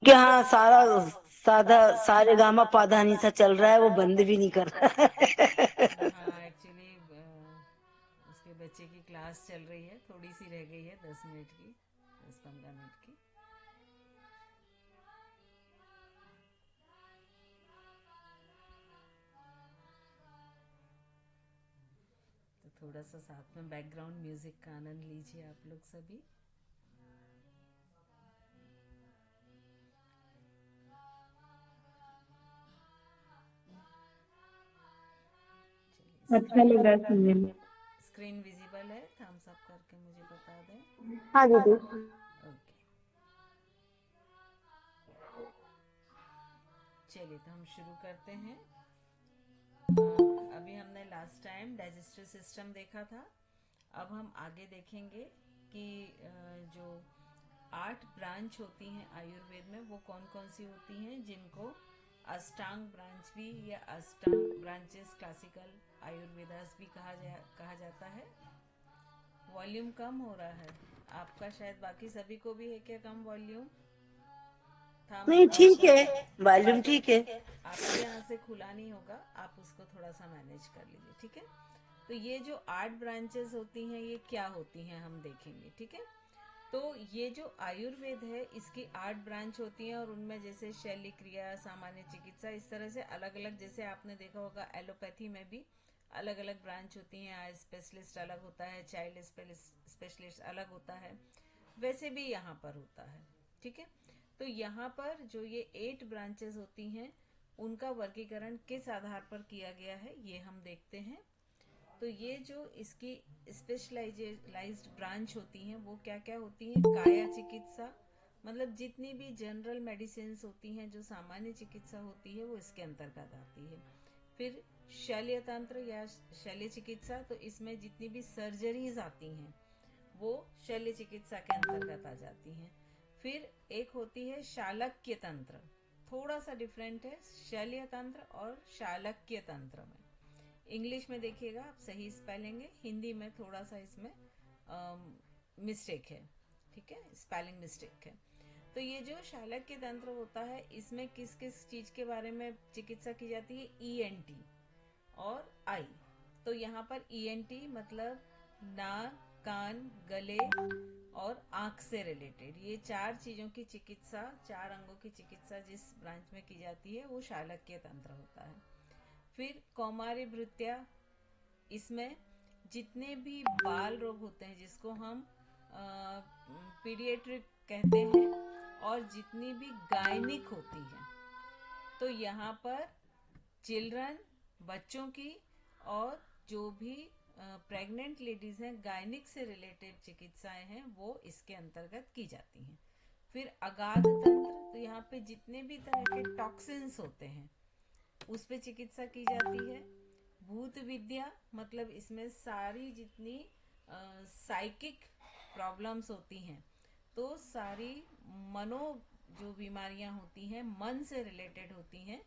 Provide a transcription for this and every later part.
कि हाँ सारा साधा सारे गामा पाधानी सा चल रहा है, वो बंद भी नहीं कर रहा है। हाँ एक्चुअली उसके बच्चे की क्लास चल रही है, थोड़ी सी रह गई है, 10 मिनट की, 10-15 मिनट की। तो थोड़ा सा साथ में बैकग्राउंड म्यूजिक का आनंद लीजिए आप लोग सभी। चलिए, अच्छा लग रहा है सुनने में। स्क्रीन विजिबल है? थम्स अप करके मुझे बता दें। हाँ दीदी। ओके, चलिए तो हम शुरू करते हैं। अभी हमने लास्ट टाइम डाइजेस्टिव सिस्टम देखा था। अब हम आगे देखेंगे कि जो 8 ब्रांच होती हैं आयुर्वेद में, वो कौन कौन सी होती हैं, जिनको अष्टांग ब्रांच भी या अष्टांग ब्रांचेस क्लासिकल आयुर्वेदास भी कहा जाता है। वॉल्यूम कम हो रहा है आपका, शायद बाकी सभी को भी है क्या कम वॉल्यूम? थम्स नहीं अप ठीक है, वॉल्यूम ठीक है। आपके यहाँ से खुला नहीं होगा, आप उसको थोड़ा सा मैनेज कर लीजिए, ठीक है। तो ये जो 8 ब्रांचेस होती हैं ये क्या होती हैं हम देखेंगे, ठीक है। तो ये जो आयुर्वेद है इसकी 8 ब्रांच होती हैं, और उनमें जैसे शल्य क्रिया, सामान्य चिकित्सा, इस तरह से अलग अलग, जैसे आपने देखा होगा एलोपैथी में भी अलग अलग ब्रांच होती हैं, आई स्पेशलिस्ट अलग होता है, चाइल्ड स्पेशलिस्ट अलग होता है, वैसे भी यहाँ पर होता है, ठीक है। तो यहाँ पर जो ये 8 ब्रांचेस होती हैं उनका वर्गीकरण किस आधार पर किया गया है ये हम देखते हैं। तो ये जो इसकी स्पेशलाइज्ड ब्रांच होती हैं वो क्या क्या होती हैं? काया चिकित्सा, मतलब जितनी भी जनरल मेडिसिन होती हैं, जो सामान्य चिकित्सा होती है वो इसके अंतर्गत आती है। फिर शल्य तंत्र या शल्य चिकित्सा, तो इसमें जितनी भी सर्जरीज आती हैं वो शल्य चिकित्सा के अंतर्गत आ जाती हैं। फिर एक होती है शालक्य तंत्र, थोड़ा सा डिफरेंट है शल्य तंत्र और शालक्य तंत्र में। इंग्लिश में देखिएगा आप सही स्पेलिंग है, हिंदी में थोड़ा सा इसमें मिस्टेक है, ठीक है, स्पेलिंग मिस्टेक है। तो ये जो शालक्य तंत्र होता है इसमें किस किस चीज के बारे में चिकित्सा की जाती है? ईएनटी और आई। तो यहाँ पर ईएनटी मतलब नाक, कान, गले और आंख से रिलेटेड, ये 4 चीजों की चिकित्सा, 4 अंगों की चिकित्सा जिस ब्रांच में की जाती है वो शालक्य तंत्र होता है। फिर कौमारी भृत्या, इसमें जितने भी बाल रोग होते हैं जिसको हम पीडियाट्रिक कहते हैं, और जितनी भी गायनिक होती है, तो यहाँ पर चिल्ड्रन, बच्चों की, और जो भी प्रेग्नेंट लेडीज हैं, गायनिक से रिलेटेड चिकित्साएं हैं वो इसके अंतर्गत की जाती हैं। फिर अगाध तंत्र, तो यहाँ पे जितने भी तरह के टॉक्सिन्स होते हैं उस पे चिकित्सा की जाती है। भूत विद्या, मतलब इसमें सारी जितनी साइकिक प्रॉब्लम्स होती हैं, तो सारी मनो जो बीमारियां होती हैं मन से रिलेटेड होती हैं,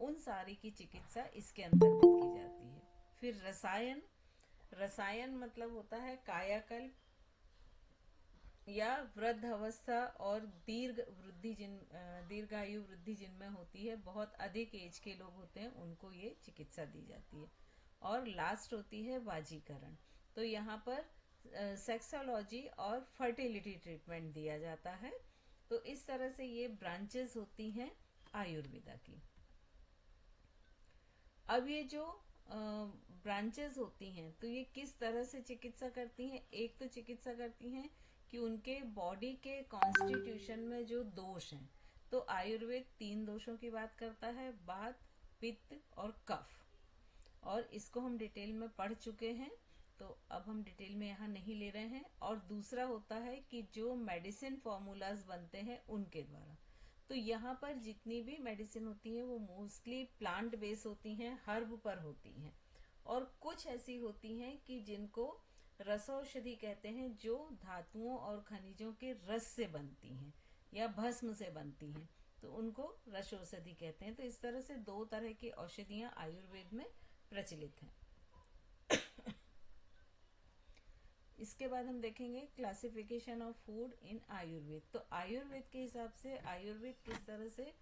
उन सारी की चिकित्सा इसके अंतर्गत की जाती है। फिर रसायन, रसायन मतलब होता है कायाकल्प या वृद्ध अवस्था और दीर्घायु वृद्धि जिनमें होती है, बहुत अधिक एज के लोग होते हैं उनको ये चिकित्सा दी जाती है। और लास्ट होती है वाजीकरण, तो यहाँ पर सेक्सोलॉजी और फर्टिलिटी ट्रीटमेंट दिया जाता है। तो इस तरह से ये ब्रांचेस होती हैं आयुर्वेदा की। अब ये जो ब्रांचेस होती हैं तो ये किस तरह से चिकित्सा करती हैं? एक तो चिकित्सा करती हैं कि उनके बॉडी के कॉन्स्टिट्यूशन में जो दोष हैं, तो आयुर्वेद 3 दोषों की बात करता है, वात, पित्त और कफ, और इसको हम डिटेल में पढ़ चुके हैं, तो अब हम डिटेल में यहाँ नहीं ले रहे हैं। और दूसरा होता है कि जो मेडिसिन फॉर्मूलाज बनते हैं उनके द्वारा, तो यहाँ पर जितनी भी मेडिसिन होती हैं वो मोस्टली प्लांट बेस होती हैं, हर्ब पर होती हैं, और कुछ ऐसी होती हैं कि जिनको रसौषधि कहते हैं, जो धातुओं और खनिजों के रस से बनती हैं या भस्म से बनती हैं, तो उनको रसौषधि कहते हैं। तो इस तरह से 2 तरह की औषधियां आयुर्वेद में प्रचलित हैं। इसके बाद हम देखेंगे classification of food in Ayurveda. तो आयुर्वेद के हिसाब से आयुर्वेद किस तरह से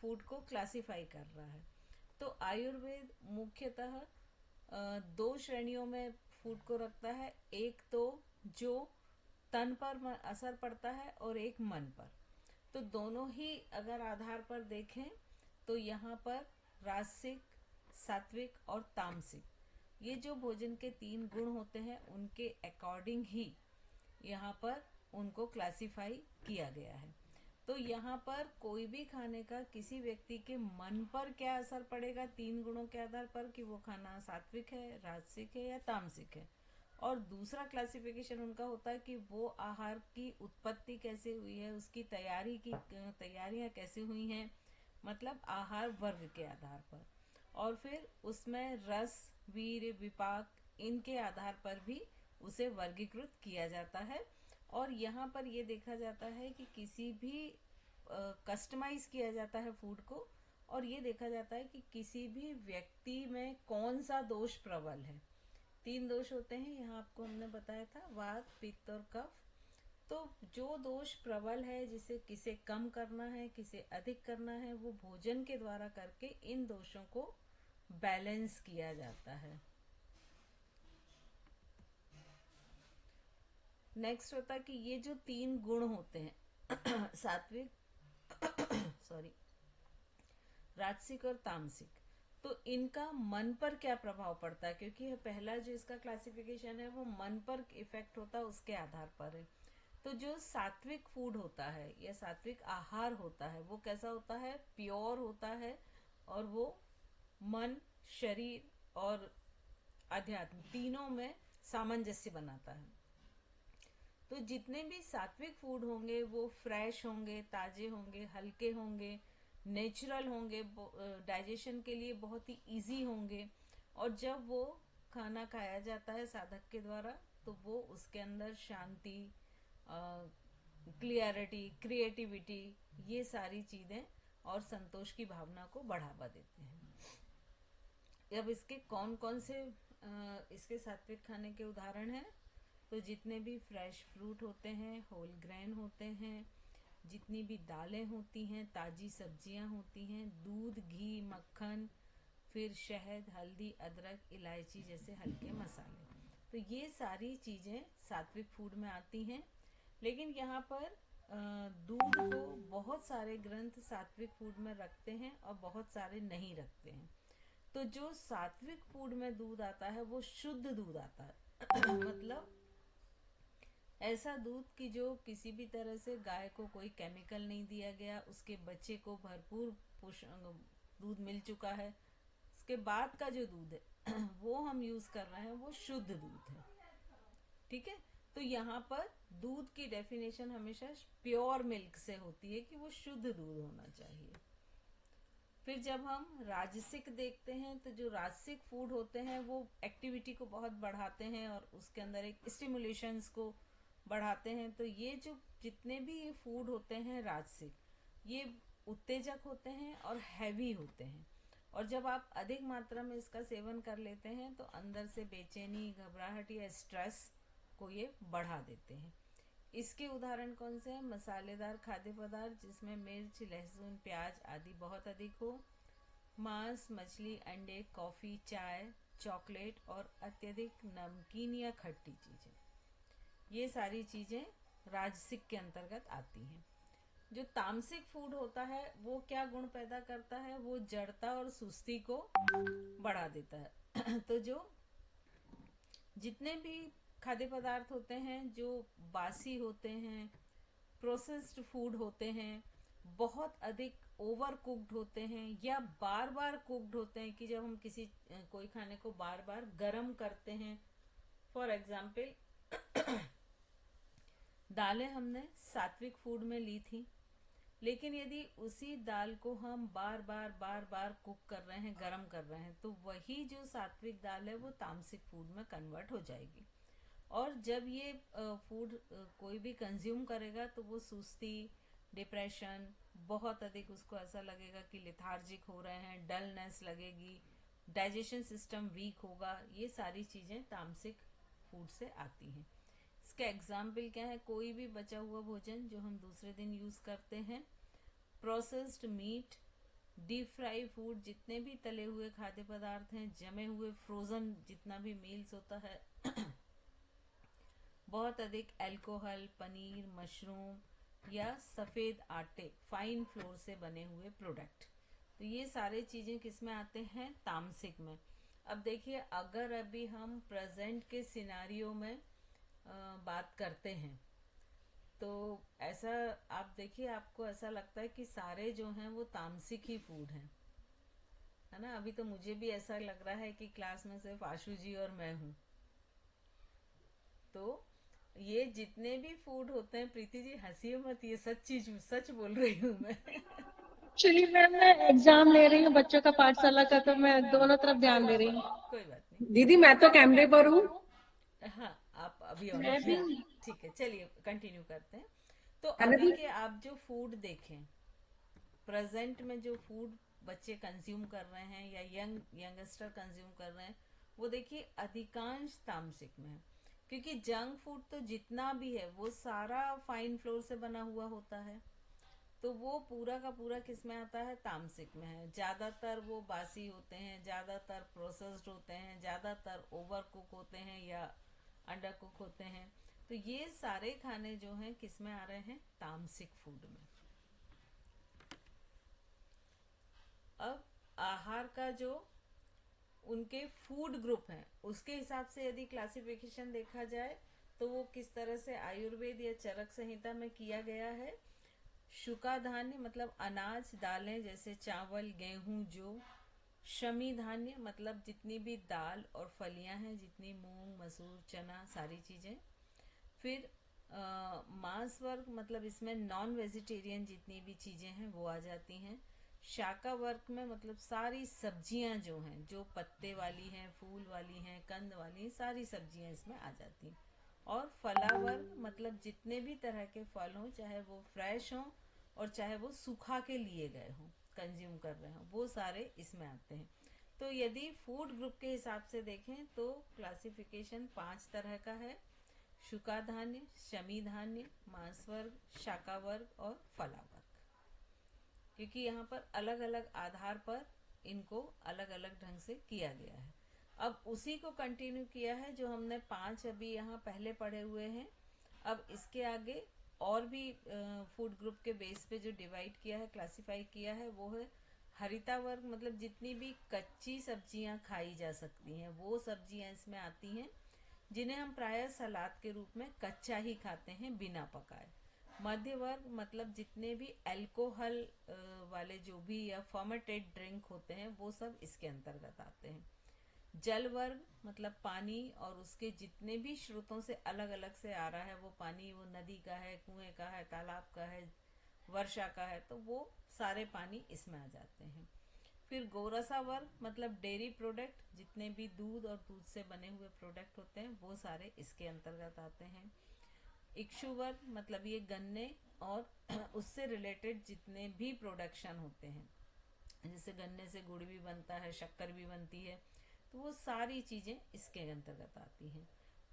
फूड को क्लासिफाई कर रहा है। तो आयुर्वेद मुख्यतः दो श्रेणियों में फूड को रखता है, एक तो जो तन पर असर पड़ता है और एक मन पर। तो दोनों ही अगर आधार पर देखें तो यहाँ पर राजसिक, सात्विक और तामसिक, ये जो भोजन के 3 गुण होते हैं उनके अकॉर्डिंग ही यहाँ पर उनको क्लासिफाई किया गया है। तो यहाँ पर कोई भी खाने का किसी व्यक्ति के मन पर क्या असर पड़ेगा 3 गुणों के आधार पर कि वो खाना सात्विक है, राजसिक है या तामसिक है। और दूसरा क्लासिफिकेशन उनका होता है कि वो आहार की उत्पत्ति कैसे हुई है, उसकी तैयारियां कैसे हुई हैं, मतलब आहार वर्ग के आधार पर। और फिर उसमें रस, वीर्य, विपाक, इनके आधार पर भी उसे वर्गीकृत किया जाता है। और यहाँ पर ये देखा जाता है कि किसी भी कस्टमाइज किया जाता है फूड को, और ये देखा जाता है कि किसी भी व्यक्ति में कौन सा दोष प्रबल है। 3 दोष होते हैं, यहाँ आपको हमने बताया था, वात, पित्त और कफ। तो जो दोष प्रबल है, जिसे किसे कम करना है, किसे अधिक करना है, वो भोजन के द्वारा करके इन दोषों को बैलेंस किया जाता है। नेक्स्ट होता है कि ये जो 3 गुण होते हैं सात्विक राजसिक और तामसिक, तो इनका मन पर क्या प्रभाव पड़ता है, क्योंकि पहला जो इसका क्लासिफिकेशन है वो मन पर इफेक्ट होता है, उसके आधार पर है। तो जो सात्विक फूड होता है या सात्विक आहार होता है वो कैसा होता है, प्योर होता है, और वो मन, शरीर और अध्यात्म तीनों में सामंजस्य बनाता है। तो जितने भी सात्विक फूड होंगे वो फ्रेश होंगे, ताजे होंगे, हल्के होंगे, नेचुरल होंगे, डाइजेशन के लिए बहुत ही इजी होंगे। और जब वो खाना खाया जाता है साधक के द्वारा तो वो उसके अंदर शांति, क्लियरिटी, क्रिएटिविटी, ये सारी चीजें और संतोष की भावना को बढ़ावा देते हैं। अब इसके कौन कौन से इसके सात्विक खाने के उदाहरण हैं, तो जितने भी फ्रेश फ्रूट होते हैं, होल ग्रेन होते हैं, जितनी भी दालें होती हैं, ताजी सब्जियां होती हैं, दूध, घी, मक्खन, फिर शहद, हल्दी, अदरक, इलायची जैसे हल्के मसाले, तो ये सारी चीजें सात्विक फूड में आती हैं। लेकिन यहाँ पर दूध को बहुत सारे ग्रंथ सात्विक फूड में रखते हैं और बहुत सारे नहीं रखते हैं। तो जो सात्विक फूड में दूध आता है वो शुद्ध दूध आता है मतलब ऐसा दूध कि जो किसी भी तरह से गाय को कोई केमिकल नहीं दिया गया, उसके बच्चे को भरपूर दूध मिल चुका है, उसके बाद का जो दूध है वो हम यूज कर रहे हैं, वो शुद्ध दूध है। ठीक है, तो यहाँ पर दूध की डेफिनेशन हमेशा प्योर मिल्क से होती है कि वो शुद्ध दूध होना चाहिए। फिर जब हम राजसिक देखते हैं तो जो राजसिक फूड होते हैं वो एक्टिविटी को बहुत बढ़ाते हैं और उसके अंदर एक स्टिमुलेशंस को बढ़ाते हैं। तो ये जो जितने भी ये फूड होते हैं राजसिक, ये उत्तेजक होते हैं और हैवी होते हैं, और जब आप अधिक मात्रा में इसका सेवन कर लेते हैं तो अंदर से बेचैनी, घबराहट या स्ट्रेस को ये बढ़ा देते हैं। इसके उदाहरण कौन से हैं? मसालेदार खाद्य पदार्थ जिसमें मिर्च, लहसुन, प्याज आदि बहुत अधिक हो, मांस, मछली, अंडे, कॉफी, चाय, चॉकलेट और अत्यधिक नमकीन या खट्टी चीजें, ये सारी चीजें राजसिक के अंतर्गत आती हैं। जो तामसिक फूड होता है वो क्या गुण पैदा करता है? वो जड़ता और सुस्ती को बढ़ा देता है तो जो जितने भी खाद्य पदार्थ होते हैं जो बासी होते हैं, प्रोसेस्ड फूड होते हैं, बहुत अधिक ओवर कुक्ड होते हैं या बार बार कुक्ड होते हैं कि जब हम कोई खाने को बार बार गर्म करते हैं, फॉर एग्जाम्पल दालें हमने सात्विक फूड में ली थी, लेकिन यदि उसी दाल को हम बार बार कुक कर रहे हैं, गर्म कर रहे हैं, तो वही जो सात्विक दाल है वो तामसिक फूड में कन्वर्ट हो जाएगी। और जब ये फूड कोई भी कंज्यूम करेगा तो वो सुस्ती, डिप्रेशन, बहुत अधिक उसको ऐसा लगेगा कि लेथार्जिक हो रहे हैं, डलनेस लगेगी, डाइजेशन सिस्टम वीक होगा, ये सारी चीजें तामसिक फूड से आती हैं। इसका एग्जाम्पल क्या है? कोई भी बचा हुआ भोजन जो हम दूसरे दिन यूज करते हैं, processed meat, deep fry food, जितने भी तले हुए खाद्य पदार्थ हैं, जमे हुए फ्रोजन जितना भी मील्स होता है, बहुत अधिक अल्कोहल, पनीर, मशरूम या सफेद आटे, फाइन फ्लोर से बने हुए प्रोडक्ट। तो ये सारे चीजें किस में आते हैं? तामसिक में। अब देखिए, अगर अभी हम प्रेजेंट के सिनारियो में बात करते हैं तो ऐसा आप देखिए, आपको ऐसा लगता है कि सारे जो हैं वो तामसिक ही फूड हैं, है ना? अभी तो मुझे भी ऐसा लग रहा है कि क्लास में सिर्फ आशु जी और मैं हूँ। तो ये जितने भी फूड होते हैं, प्रीति जी हंसिए मत, ये सच बोल रही हूँ मैं। एक्चुअली मैम मैं एग्जाम ले रही हूँ बच्चों का, पाठशाला का, तो मैं दोनों तरफ कोई ध्यान दे बात रही नहीं, हूँ। कोई बात नहीं। दीदी मैं तो कैमरे पर हूँ। हाँ, आप अभी ऑन मैं भी। किया, ठीक है, चलिए कंटिन्यू करते हैं। तो है ना अभी दी? के आप जो फूड देखें, प्रेजेंट में जो फूड बच्चे कंज्यूम कर रहे हैं या यंगस्टर कंज्यूम कर रहे हैं, वो देखिए अधिकांश तामसिक में है। क्योंकि जंक फूड तो जितना भी है वो सारा फाइन फ्लोर से बना हुआ होता है, तो वो पूरा का पूरा किस में आता है? तामसिक में है। ज्यादातर वो बासी होते हैं, ज्यादातर प्रोसेस्ड होते हैं, ज्यादातर ओवर कुक होते हैं या अंडर कुक होते हैं। तो ये सारे खाने जो हैं किस में आ रहे हैं? तामसिक फूड में। अब आहार का जो उनके फूड ग्रुप है उसके हिसाब से यदि क्लासिफिकेशन देखा जाए तो वो किस तरह से आयुर्वेद या चरक संहिता में किया गया है। शुका धान्य मतलब अनाज, दालें जैसे चावल, गेहूं, जौ। शमी धान्य मतलब जितनी भी दाल और फलियां हैं, जितनी मूंग, मसूर, चना, सारी चीजें। फिर मांस वर्ग मतलब इसमें नॉन वेजिटेरियन जितनी भी चीजें हैं वो आ जाती हैं। शाका वर्ग में मतलब सारी सब्जियां जो हैं, जो पत्ते वाली हैं, फूल वाली हैं, कंद वाली हैं, सारी सब्जियां इसमें आ जाती हैं। और फला वर्ग मतलब जितने भी तरह के फल हों, चाहे वो फ्रेश हों और चाहे वो सूखा के लिए गए हों, कंज्यूम कर रहे हों, वो सारे इसमें आते हैं। तो यदि फूड ग्रुप के हिसाब से देखें तो क्लासिफिकेशन 5 तरह का है: शुका धान्य, शमी धान्य, मांस वर्ग, शाका वर्ग और फला वर्ग। क्योंकि यहाँ पर अलग अलग आधार पर इनको अलग अलग ढंग से किया गया है। अब उसी को कंटिन्यू किया है जो हमने 5 अभी यहाँ पहले पढ़े हुए हैं। अब इसके आगे और भी फूड ग्रुप के बेस पे जो डिवाइड किया है, क्लासिफाई किया है, वो है हरिता वर्ग मतलब जितनी भी कच्ची सब्जियां खाई जा सकती हैं वो सब्जियां इसमें आती हैं, जिन्हें हम प्रायः सलाद के रूप में कच्चा ही खाते हैं बिना पकाए। मध्य वर्ग मतलब जितने भी अल्कोहल वाले जो भी या फर्मेंटेड ड्रिंक होते हैं वो सब इसके अंतर्गत आते हैं। जल वर्ग मतलब पानी और उसके जितने भी स्रोतों से अलग अलग से आ रहा है वो पानी, वो नदी का है, कुएं का है, तालाब का है, वर्षा का है, तो वो सारे पानी इसमें आ जाते हैं। फिर गोरसा वर्ग मतलब डेयरी प्रोडक्ट, जितने भी दूध और दूध से बने हुए प्रोडक्ट होते हैं वो सारे इसके अंतर्गत आते हैं। इक्षु वर्ग मतलब ये गन्ने और उससे रिलेटेड जितने भी प्रोडक्शन होते हैं, जैसे गन्ने से गुड़ भी बनता है, शक्कर भी बनती है, तो वो सारी चीजें इसके अंतर्गत आती हैं।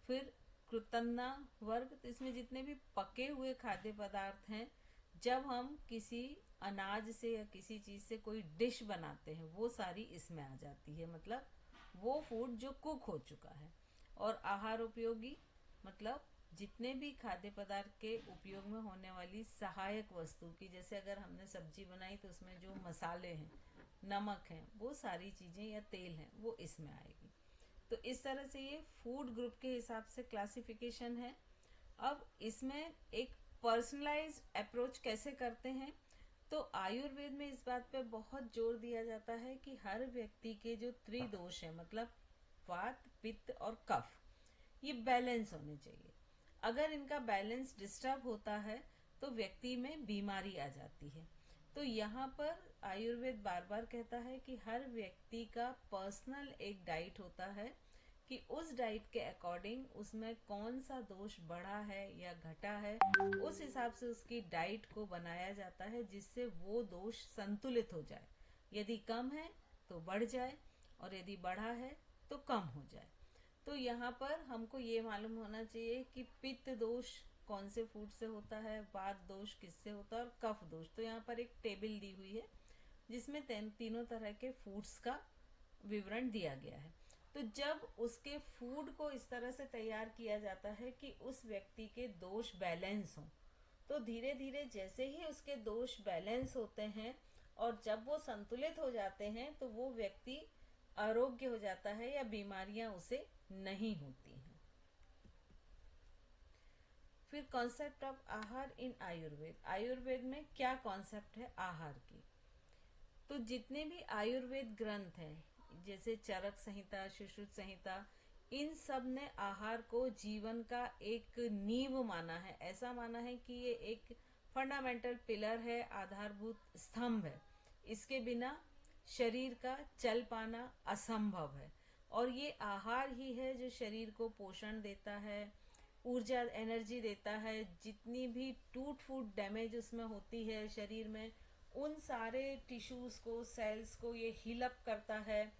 फिर कृतन्ना वर्ग, तो इसमें जितने भी पके हुए खाद्य पदार्थ हैं, जब हम किसी अनाज से या किसी चीज से कोई डिश बनाते हैं वो सारी इसमें आ जाती है, मतलब वो फूड जो कुक हो चुका है। और आहार उपयोगी मतलब जितने भी खाद्य पदार्थ के उपयोग में होने वाली सहायक वस्तु की, जैसे अगर हमने सब्जी बनाई तो उसमें जो मसाले हैं, नमक है, वो सारी चीजें या तेल है वो इसमें आएगी। तो इस तरह से ये फूड ग्रुप के हिसाब से क्लासिफिकेशन है। अब इसमें एक पर्सनलाइज्ड अप्रोच कैसे करते हैं, तो आयुर्वेद में इस बात पे बहुत जोर दिया जाता है कि हर व्यक्ति के जो त्रिदोष है, मतलब वात, पित्त और कफ, ये बैलेंस होने चाहिए। अगर इनका बैलेंस डिस्टर्ब होता है तो व्यक्ति में बीमारी आ जाती है। तो यहाँ पर आयुर्वेद बार बार कहता है कि हर व्यक्ति का पर्सनल एक डाइट होता है कि उस डाइट के अकॉर्डिंग उसमें कौन सा दोष बढ़ा है या घटा है, उस हिसाब से उसकी डाइट को बनाया जाता है जिससे वो दोष संतुलित हो जाए। यदि कम है तो बढ़ जाए और यदि बढ़ा है तो कम हो जाए। तो यहाँ पर हमको ये मालूम होना चाहिए कि पित्त दोष कौन से फूड से होता है, वात दोष किससे होता है और कफ दोष। तो यहाँ पर एक टेबल दी हुई है जिसमें तीनों तरह के फूड्स का विवरण दिया गया है। तो जब उसके फूड को इस तरह से तैयार किया जाता है कि उस व्यक्ति के दोष बैलेंस हो, तो धीरे धीरे जैसे ही उसके दोष बैलेंस होते हैं और जब वो संतुलित हो जाते हैं तो वो व्यक्ति आरोग्य हो जाता है या बीमारियां उसे नहीं होती हैं। फिर कॉन्सेप्ट ऑफ आहार इन आयुर्वेद। आयुर्वेद में क्या कॉन्सेप्ट है आहार की? तो जितने भी आयुर्वेद ग्रंथ हैं, जैसे चरक संहिता, सुश्रुत संहिता, इन सब ने आहार को जीवन का एक नींव माना है। ऐसा माना है कि ये एक फंडामेंटल पिलर है, आधारभूत स्तंभ है। इसके बिना शरीर का चल पाना असंभव है। और ये आहार ही है जो शरीर को पोषण देता है, ऊर्जा एनर्जी देता है। जितनी भी टूट फूट डैमेज उसमें होती है शरीर में, उन सारे टिश्यूज को, सेल्स को ये हील अप करता है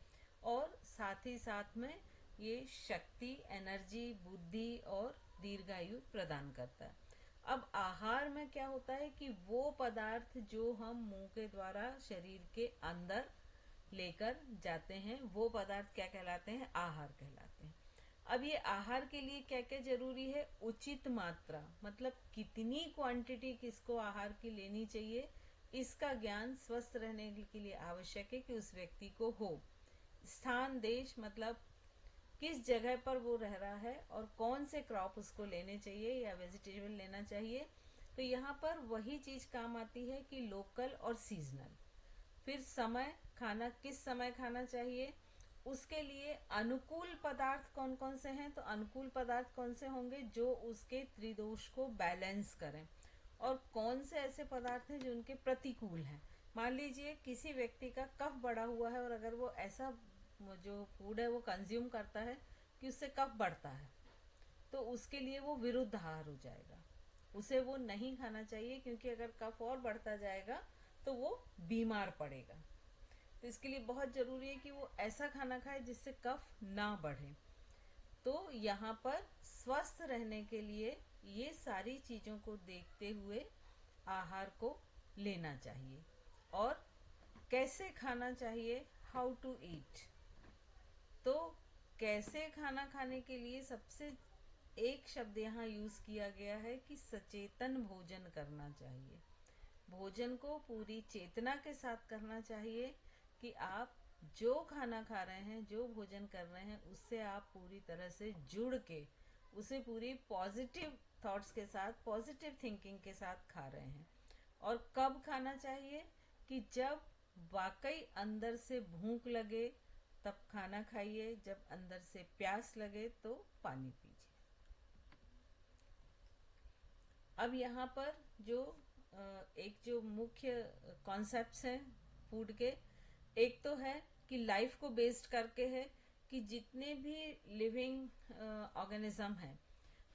और साथ ही साथ में ये शक्ति, एनर्जी, बुद्धि और दीर्घायु प्रदान करता है। अब आहार में क्या होता है कि वो पदार्थ जो हम मुंह के द्वारा शरीर के अंदर लेकर जाते हैं, वो पदार्थ क्या कहलाते हैं? आहार कहलाते हैं। अब ये आहार के लिए क्या क्या जरूरी है? उचित मात्रा, मतलब कितनी क्वांटिटी किसको आहार की लेनी चाहिए, इसका ज्ञान स्वस्थ रहने के लिए आवश्यक है कि उस व्यक्ति को हो। स्थान, देश, मतलब किस जगह पर वो रह रहा है और कौन से क्रॉप उसको लेने चाहिए या वेजिटेबल लेना चाहिए। तो यहाँ पर वही चीज काम आती है कि लोकल और सीजनल। फिर समय, खाना किस समय खाना चाहिए, उसके लिए अनुकूल पदार्थ कौन कौन से हैं। तो अनुकूल पदार्थ कौन से होंगे? जो उसके त्रिदोष को बैलेंस करें। और कौन से ऐसे पदार्थ हैं जो उनके प्रतिकूल हैं। मान लीजिए किसी व्यक्ति का कफ बढ़ा हुआ है और अगर वो ऐसा जो फूड है वो कंज्यूम करता है कि उससे कफ बढ़ता है, तो उसके लिए वो विरुद्ध आहार हो जाएगा। उसे वो नहीं खाना चाहिए, क्योंकि अगर कफ और बढ़ता जाएगा तो वो बीमार पड़ेगा। तो इसके लिए बहुत जरूरी है कि वो ऐसा खाना खाए जिससे कफ ना बढ़े। तो यहाँ पर स्वस्थ रहने के लिए ये सारी चीजों को देखते हुए आहार को लेना चाहिए। और कैसे खाना चाहिए, हाउ टू ईट। तो कैसे खाना खाने के लिए सबसे एक शब्द यहाँ यूज किया गया है कि सचेतन भोजन करना चाहिए। भोजन को पूरी चेतना के साथ करना चाहिए कि आप जो खाना खा रहे हैं, जो भोजन कर रहे हैं, उससे आप पूरी तरह से जुड़ के उसे पूरी पॉजिटिव थॉट्स के साथ, पॉजिटिव थिंकिंग के साथ खा रहे हैं। और कब खाना चाहिए? कि जब वाकई अंदर से भूख लगे तब खाना खाइए, जब अंदर से प्यास लगे तो पानी पीजिए। अब यहाँ पर जो एक जो मुख्य कॉन्सेप्ट्स हैं फूड के, एक तो है कि लाइफ को बेस्ड करके है कि जितने भी लिविंग ऑर्गेनिज्म हैं,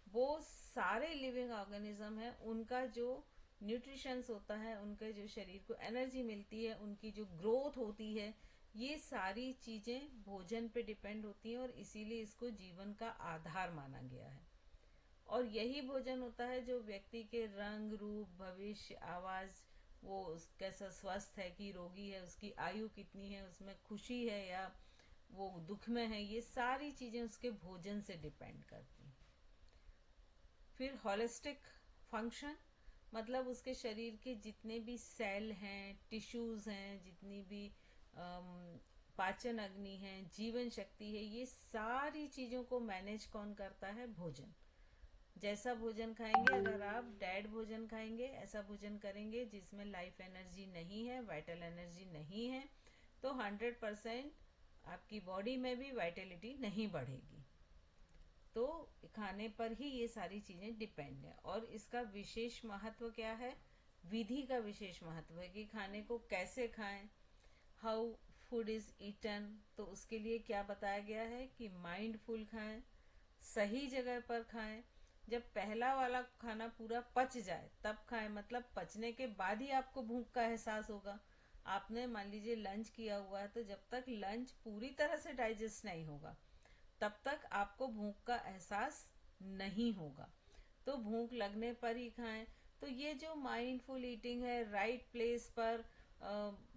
वो सारे लिविंग ऑर्गेनिज्म हैं, उनका जो न्यूट्रिशंस होता है, उनके जो शरीर को एनर्जी मिलती है, उनकी जो ग्रोथ होती है, ये सारी चीजें भोजन पे डिपेंड होती हैं और इसीलिए इसको जीवन का आधार माना गया है। और यही भोजन होता है जो व्यक्ति के रंग, रूप, भविष्य, आवाज, वो कैसा स्वस्थ है कि रोगी है, उसकी आयु कितनी है, उसमें खुशी है या वो दुख में है, ये सारी चीजें उसके भोजन से डिपेंड करती हैं। फिर होलिस्टिक फंक्शन, मतलब उसके शरीर के जितने भी सेल हैं, टिश्यूज हैं, जितनी भी पाचन अग्नि है, जीवन शक्ति है, ये सारी चीजों को मैनेज कौन करता है? भोजन। जैसा भोजन खाएंगे, अगर आप डेड भोजन खाएंगे, ऐसा भोजन करेंगे जिसमें लाइफ एनर्जी नहीं है, वाइटल एनर्जी नहीं है, तो 100% आपकी बॉडी में भी वाइटलिटी नहीं बढ़ेगी। तो खाने पर ही ये सारी चीजें डिपेंड है। और इसका विशेष महत्व क्या है? विधि का विशेष महत्व है कि खाने को कैसे खाएं, हाउ फूड इज ईटन। तो उसके लिए क्या बताया गया है कि माइंडफुल खाएं, सही जगह पर खाएं, जब पहला वाला खाना पूरा पच जाए तब खाएं, मतलब पचने के बाद ही आपको भूख का एहसास होगा। आपने मान लीजिए लंच किया हुआ है, तो जब तक लंच पूरी तरह से डाइजेस्ट नहीं होगा तब तक आपको भूख का एहसास नहीं होगा। तो भूख लगने पर ही खाएं। तो ये जो माइंडफुल ईटिंग है, राइट प्लेस पर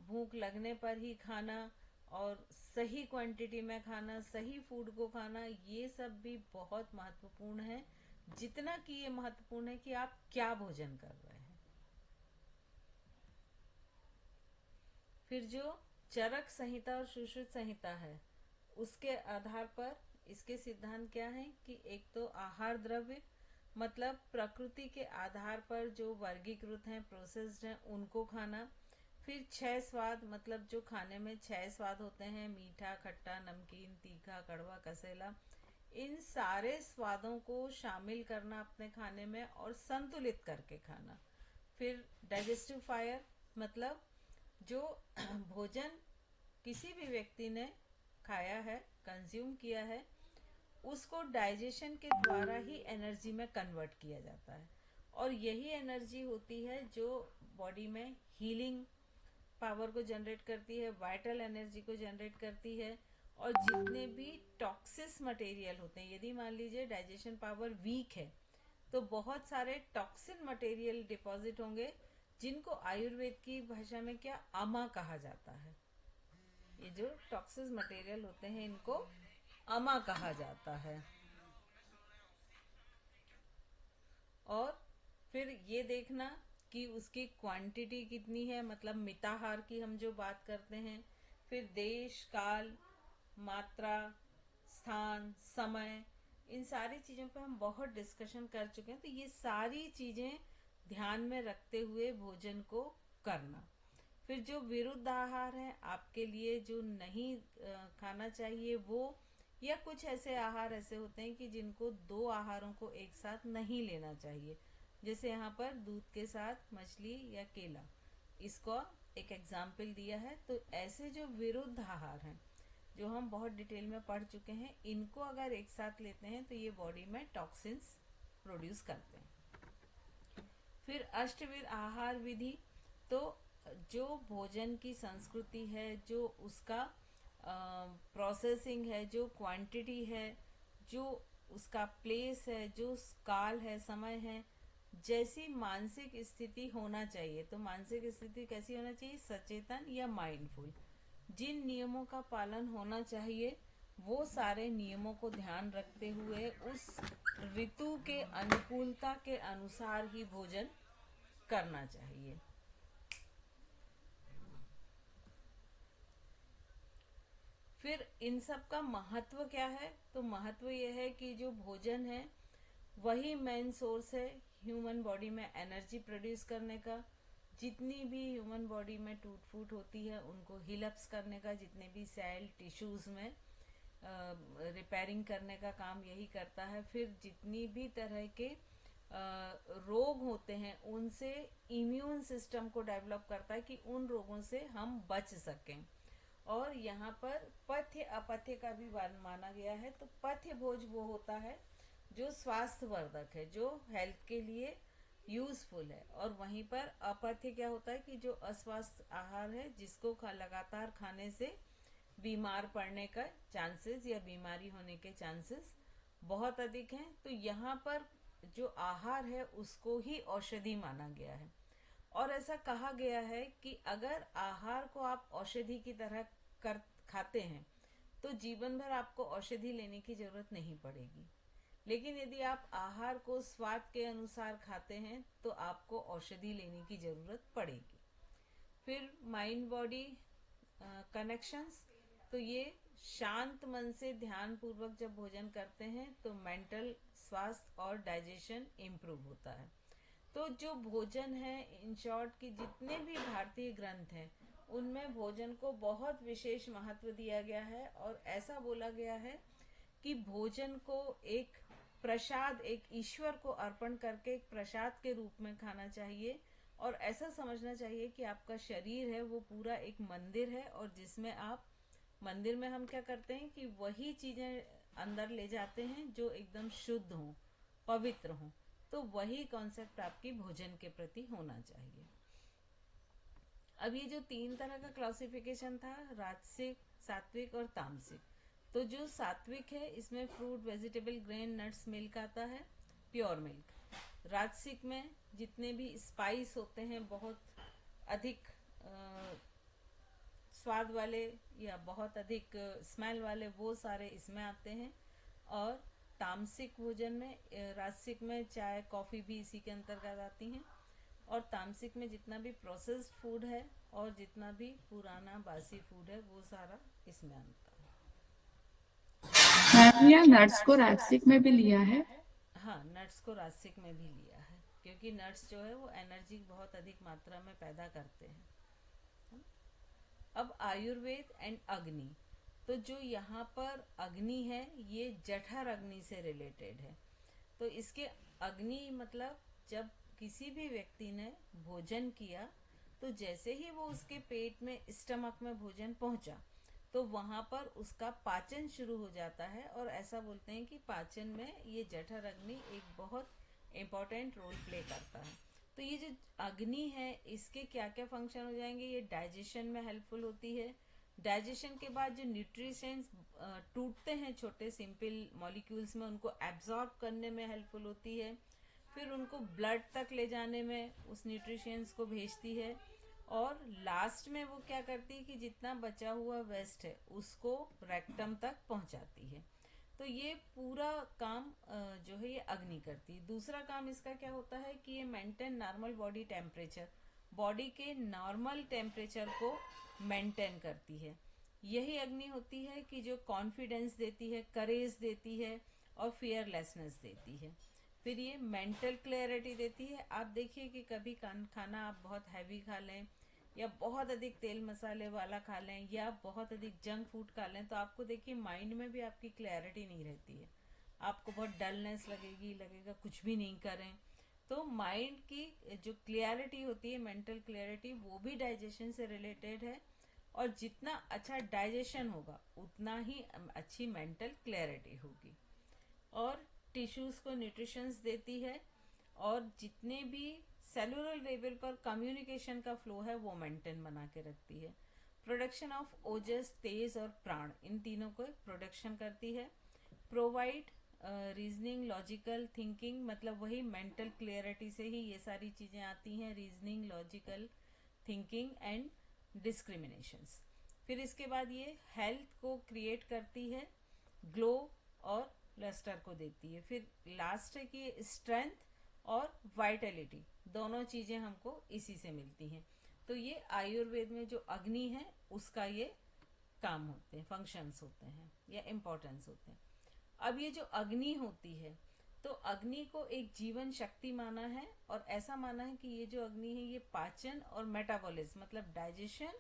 भूख लगने पर ही खाना और सही क्वांटिटी में खाना, सही फूड को खाना, ये सब भी बहुत महत्वपूर्ण है, जितना कि ये महत्वपूर्ण है कि आप क्या भोजन कर रहे हैं। फिर जो चरक संहिता और सुश्रुत संहिता है, उसके आधार पर इसके सिद्धांत क्या है कि एक तो आहार द्रव्य मतलब प्रकृति के आधार पर जो वर्गीकृत हैं, प्रोसेस्ड हैं, उनको खाना। फिर 6 स्वाद मतलब जो खाने में 6 स्वाद होते हैं, मीठा, खट्टा, नमकीन, तीखा, कड़वा, कसेला, इन सारे स्वादों को शामिल करना अपने खाने में और संतुलित करके खाना। फिर डाइजेस्टिव फायर मतलब जो भोजन किसी भी व्यक्ति ने खाया है, कंज्यूम किया है, उसको डाइजेशन के द्वारा ही एनर्जी में कन्वर्ट किया जाता है और यही एनर्जी होती है जो बॉडी में हीलिंग पावर को जनरेट करती है, वाइटल एनर्जी को जनरेट करती है। और जितने भी टॉक्सिस मटेरियल होते हैं, यदि मान लीजिए डाइजेशन पावर वीक है तो बहुत सारे टॉक्सिन मटेरियल डिपॉजिट होंगे, जिनको आयुर्वेद की भाषा में क्या अमा कहा जाता है। ये जो टॉक्सिस मटेरियल होते हैं इनको अमा कहा जाता है। और फिर ये देखना कि उसकी क्वांटिटी कितनी है, मतलब मिताहार की हम जो बात करते हैं। फिर देश, काल, मात्रा, स्थान, समय, इन सारी चीजों पे हम बहुत डिस्कशन कर चुके हैं। तो ये सारी चीजें ध्यान में रखते हुए भोजन को करना। फिर जो विरुद्ध आहार है आपके लिए जो नहीं खाना चाहिए वो, या कुछ ऐसे आहार ऐसे होते हैं कि जिनको 2 आहारों को एक साथ नहीं लेना चाहिए, जैसे यहाँ पर दूध के साथ मछली या केला, इसको एक एग्जाम्पल दिया है। तो ऐसे जो विरुद्ध आहार हैं जो हम बहुत डिटेल में पढ़ चुके हैं, इनको अगर एक साथ लेते हैं तो ये बॉडी में टॉक्सिन्स प्रोड्यूस करते हैं। फिर अष्टविध आहार विधि, तो जो भोजन की संस्कृति है, जो उसका प्रोसेसिंग है, जो क्वांटिटी है, जो उसका प्लेस है, जो काल है, समय है, जैसी मानसिक स्थिति होना चाहिए। तो मानसिक स्थिति कैसी होना चाहिए, सचेतन या माइंडफुल। जिन नियमों का पालन होना चाहिए वो सारे नियमों को ध्यान रखते हुए उस ऋतु के अनुकूलता के अनुसार ही भोजन करना चाहिए। फिर इन सब का महत्व क्या है, तो महत्व यह है कि जो भोजन है वही मेन सोर्स है ह्यूमन बॉडी में एनर्जी प्रोड्यूस करने का। जितनी भी ह्यूमन बॉडी में टूट फूट होती है उनको हीलअप्स करने का, जितने भी सेल टिश्यूज में रिपेयरिंग करने का काम यही करता है। फिर जितनी भी तरह के रोग होते हैं उनसे इम्यून सिस्टम को डेवलप करता है कि उन रोगों से हम बच सकें। और यहाँ पर पथ्य अपथ्य का भी माना गया है। तो पथ्य भोज वो होता है जो स्वास्थ्यवर्धक है, जो हेल्थ के लिए यूजफुल है, और वहीं पर अपथ्य क्या होता है कि जो अस्वस्थ आहार है जिसको लगातार खाने से बीमार पड़ने का चांसेस या बीमारी होने के चांसेस बहुत अधिक हैं। तो यहाँ पर जो आहार है उसको ही औषधि माना गया है, और ऐसा कहा गया है कि अगर आहार को आप औषधि की तरह खाते हैं तो जीवन भर आपको औषधि लेने की जरूरत नहीं पड़ेगी। लेकिन यदि आप आहार को स्वाद के अनुसार खाते हैं तो आपको औषधि लेने की जरूरत पड़ेगी। फिर माइंड बॉडी कनेक्शंस, तो ये शांत मन से ध्यान पूर्वक जब भोजन करते हैं तो मेंटल स्वास्थ्य और डाइजेशन इम्प्रूव होता है। तो जो भोजन है, इन शॉर्ट की जितने भी भारतीय ग्रंथ हैं उनमें भोजन को बहुत विशेष महत्व दिया गया है, और ऐसा बोला गया है कि भोजन को एक प्रसाद, एक ईश्वर को अर्पण करके एक प्रसाद के रूप में खाना चाहिए। और ऐसा समझना चाहिए कि आपका शरीर है वो पूरा एक मंदिर है, और जिसमें आप, मंदिर में हम क्या करते हैं कि वही चीजें अंदर ले जाते हैं जो एकदम शुद्ध हो, पवित्र हो। तो वही कॉन्सेप्ट आपकी भोजन के प्रति होना चाहिए। अब ये जो 3 तरह का क्लासिफिकेशन था, राजसिक, सात्विक और तामसिक, तो जो सात्विक है इसमें fruit, vegetable, grain, nuts, milk आता है, प्योर मिल्क। राजसिक में जितने भी स्पाइस होते हैं, बहुत अधिक स्वाद वाले या बहुत अधिक स्मेल वाले, वो सारे इसमें आते हैं। और तामसिक भोजन में, राजसिक में चाय, कॉफी भी इसी के अंतर्गत आती हैं। और तामसिक में जितना भी प्रोसेस्ड फूड है और जितना भी पुराना बासी फूड है वो सारा इसमें आता है। मैम या नट्स को राजसिक में भी लिया है? हाँ, नट्स को राजसिक में भी लिया है, क्योंकि नट्स जो है वो एनर्जी बहुत अधिक मात्रा में पैदा करते हैं। अब आयुर्वेद एंड अग्नि, तो जो यहाँ पर अग्नि है ये जठर अग्नि से रिलेटेड है। तो इसके अग्नि मतलब जब किसी भी व्यक्ति ने भोजन किया तो जैसे ही वो उसके पेट में, स्टमक में भोजन पहुंचा तो वहां पर उसका पाचन शुरू हो जाता है। और ऐसा बोलते हैं कि पाचन में ये जठर अग्नि एक बहुत इम्पोर्टेंट रोल प्ले करता है। तो ये जो अग्नि है इसके क्या क्या फंक्शन हो जाएंगे, ये डाइजेशन में हेल्पफुल होती है। डाइजेशन के बाद जो न्यूट्रिशंस टूटते हैं छोटे सिंपल मॉलिक्यूल्स में, उनको एब्जॉर्ब करने में हेल्पफुल होती है। फिर उनको ब्लड तक ले जाने में उस न्यूट्रिशंस को भेजती है। और लास्ट में वो क्या करती है कि जितना बचा हुआ वेस्ट है उसको रेक्टम तक पहुंचाती है। तो ये पूरा काम जो है ये अग्नि करती है। दूसरा काम इसका क्या होता है कि ये maintain normal body temperature, body के नॉर्मल टेम्परेचर को मेंटेन करती है। यही अग्नि होती है कि जो कॉन्फिडेंस देती है, करेज देती है और फियरलेसनेस देती है। फिर ये मेंटल क्लैरिटी देती है। आप देखिए कि कभी खाना आप बहुत हैवी खा लें या बहुत अधिक तेल मसाले वाला खा लें या बहुत अधिक जंक फूड खा लें तो आपको देखिए माइंड में भी आपकी क्लैरिटी नहीं रहती है, आपको बहुत डलनेस लगेगा कुछ भी नहीं करें। तो माइंड की जो क्लियरिटी होती है, मेंटल क्लियरिटी, वो भी डाइजेशन से रिलेटेड है। और जितना अच्छा डाइजेशन होगा उतना ही अच्छी मेंटल क्लैरिटी होगी। और टिश्यूज को न्यूट्रिशंस देती है। और जितने भी सेलुलर लेवल पर कम्युनिकेशन का फ्लो है वो मेंटेन बना के रखती है। प्रोडक्शन ऑफ ओजस, तेज और प्राण, इन तीनों को प्रोडक्शन करती है। प्रोवाइड रीजनिंग, लॉजिकल थिंकिंग, मतलब वही मेंटल क्लियरिटी से ही ये सारी चीजें आती हैं, reasoning, logical thinking and discriminations. फिर इसके बाद ये हेल्थ को क्रिएट करती है, ग्लो और लस्टर को देती है। फिर लास्ट है कि स्ट्रेंथ और वाइटलिटी, दोनों चीजें हमको इसी से मिलती हैं। तो ये आयुर्वेद में जो अग्नि है उसका ये काम होते हैं, फंक्शंस होते हैं या इम्पोर्टेंस होते हैं। अब ये जो अग्नि होती है तो अग्नि को एक जीवन शक्ति माना है। और ऐसा माना है कि ये जो अग्नि है ये पाचन और मेटाबॉलिज्म, मतलब डाइजेशन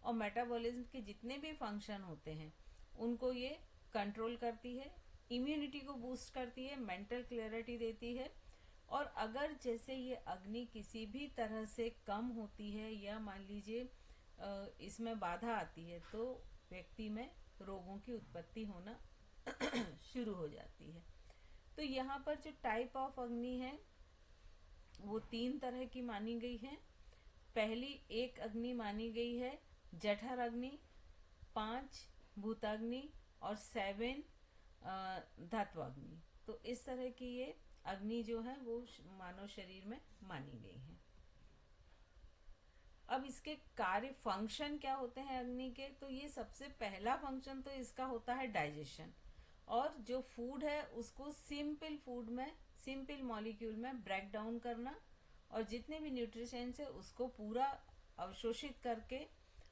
और मेटाबॉलिज्म के जितने भी फंक्शन होते हैं उनको ये कंट्रोल करती है, इम्यूनिटी को बूस्ट करती है, मेंटल क्लैरिटी देती है। और अगर जैसे ये अग्नि किसी भी तरह से कम होती है या मान लीजिए इसमें बाधा आती है तो व्यक्ति में रोगों की उत्पत्ति होना शुरू हो जाती है। तो यहाँ पर जो टाइप ऑफ अग्नि है वो 3 तरह की मानी गई है। पहली एक अग्नि मानी गई है जठर अग्नि, 5 भूताग्नि और 7 धात्वाग्नि। तो इस तरह की ये अग्नि जो है वो मानव शरीर में मानी गई है। अब इसके कार्य फंक्शन क्या होते हैं अग्नि के, तो ये सबसे पहला फंक्शन तो इसका होता है डाइजेशन। और जो फूड है उसको सिंपल फूड में, सिंपल मॉलिक्यूल में ब्रेक डाउन करना और जितने भी न्यूट्रिशंस है उसको पूरा अवशोषित करके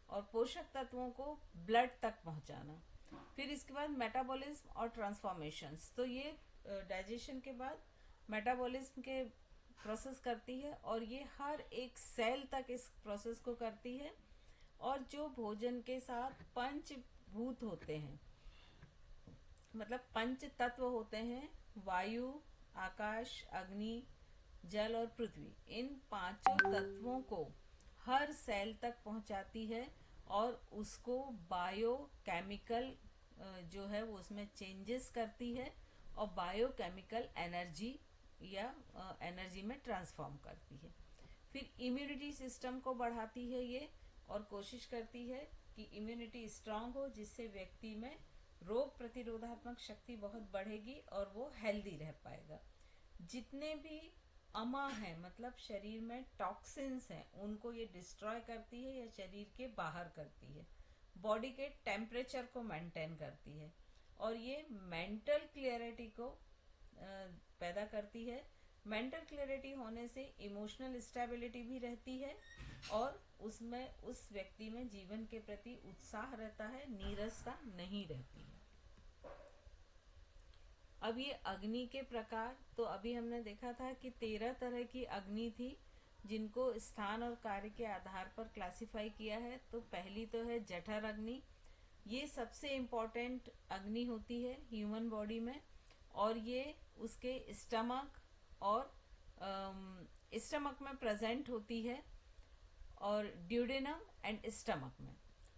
और पोषक तत्वों को ब्लड तक पहुंचाना। फिर इसके बाद मेटाबॉलिज्म और ट्रांसफॉर्मेशंस, तो ये डाइजेशन के बाद मेटाबॉलिज्म के प्रोसेस करती है और ये हर एक सेल तक इस प्रोसेस को करती है। और जो भोजन के साथ पंचभूत होते हैं, मतलब पंच तत्व होते हैं, वायु, आकाश, अग्नि, जल और पृथ्वी, इन 5 तत्वों को हर सेल तक पहुंचाती है और उसको बायो केमिकल जो है वो उसमें चेंजेस करती है और बायोकेमिकल एनर्जी या एनर्जी में ट्रांसफॉर्म करती है। फिर इम्यूनिटी सिस्टम को बढ़ाती है ये और कोशिश करती है कि इम्यूनिटी स्ट्रांग हो जिससे व्यक्ति में रोग प्रतिरोधात्मक शक्ति बहुत बढ़ेगी और वो हेल्दी रह पाएगा। जितने भी अमा है मतलब शरीर में टॉक्सिन्स हैं उनको ये डिस्ट्रॉय करती है या शरीर के बाहर करती है। बॉडी के टेम्परेचर को मेंटेन करती है और ये मेंटल क्लियरिटी को पैदा करती है। मेंटल क्लियरिटी होने से इमोशनल स्टेबिलिटी भी रहती है और उसमें उस व्यक्ति में जीवन के प्रति उत्साह रहता है, नीरसता नहीं रहती है। अब ये अग्नि के प्रकार, तो अभी हमने देखा था कि 13 तरह की अग्नि थी जिनको स्थान और कार्य के आधार पर क्लासिफाई किया है। तो पहली तो है जठर अग्नि। ये सबसे इम्पोर्टेंट अग्नि होती है ह्यूमन बॉडी में और ये उसके स्टमक और स्टमक में प्रेजेंट होती है और ड्यूडेनम एंड स्टमक में।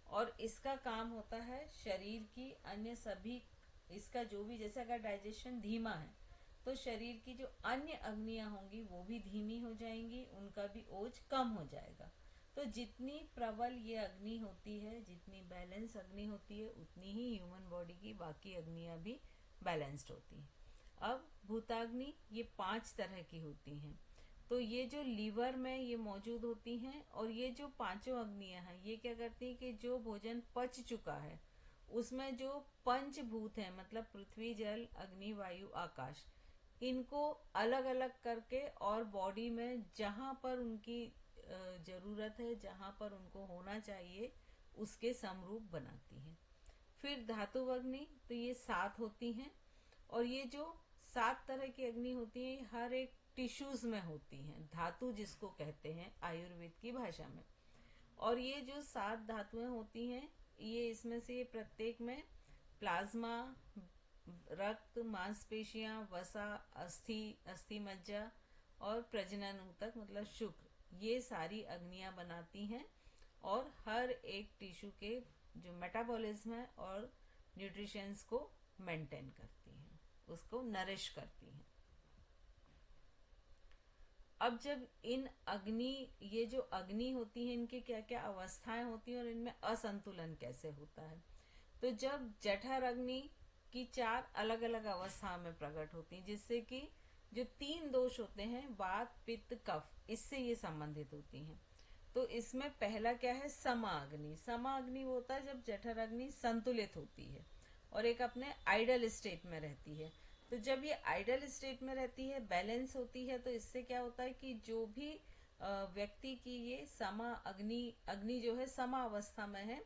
और इसका काम होता है शरीर की अन्य सभी, इसका जो भी, जैसे अगर डाइजेशन धीमा है तो शरीर की जो अन्य अग्नियां होंगी वो भी धीमी हो जाएंगी, उनका भी ओज कम हो जाएगा। तो जितनी प्रबल ये अग्नि होती है, जितनी बैलेंस अग्नि होती है, उतनी ही ह्यूमन बॉडी की बाकी अग्नियां भी बैलेंस्ड होती हैं। अब भूताग्नि ये 5 तरह की होती हैं। तो ये जो लीवर में ये मौजूद होती हैं और ये जो 5 अग्नियां हैं ये क्या करती हैं कि जो भोजन पच चुका है उसमें जो पंचभूत है मतलब पृथ्वी, जल, अग्नि, वायु, आकाश, इनको अलग अलग करके और बॉडी में जहां पर उनकी जरूरत है, जहां पर उनको होना चाहिए, उसके समरूप बनाती है। फिर धातु अग्नि, तो ये 7 होती हैं और ये जो 7 तरह की अग्नि होती है हर एक टिश्यूज में होती हैं, धातु जिसको कहते हैं आयुर्वेद की भाषा में। और ये जो 7 धातुएं होती हैं ये इसमें से प्रत्येक में प्लाज्मा, रक्त, मांसपेशियां, वसा, अस्थि मज्जा और प्रजनन ऊतक मतलब शुक्र, ये सारी अग्नियां बनाती हैं और हर एक टिश्यू के जो मेटाबॉलिज्म है और न्यूट्रिशंस को मेंटेन करती हैं, उसको नरिश करती हैं। अब जब इन अग्नि, ये जो अग्नि होती है इनकी क्या क्या अवस्थाएं होती हैं और इनमें असंतुलन कैसे होता है। तो जब जठर अग्नि की 4 अलग अलग अवस्थाओं में प्रकट होती हैं, जिससे कि जो 3 दोष होते हैं वात, पित्त, कफ, इससे ये संबंधित होती हैं। तो इसमें पहला क्या है, समा अग्नि। समा अग्नि वो होता है जब जठर अग्नि संतुलित होती है और एक अपने आइडल स्टेट में रहती है। तो जब ये आइडल स्टेट में रहती है, बैलेंस होती है, तो इससे क्या होता है कि जो भी व्यक्ति की ये समा अग्नि जो है समा अवस्था में है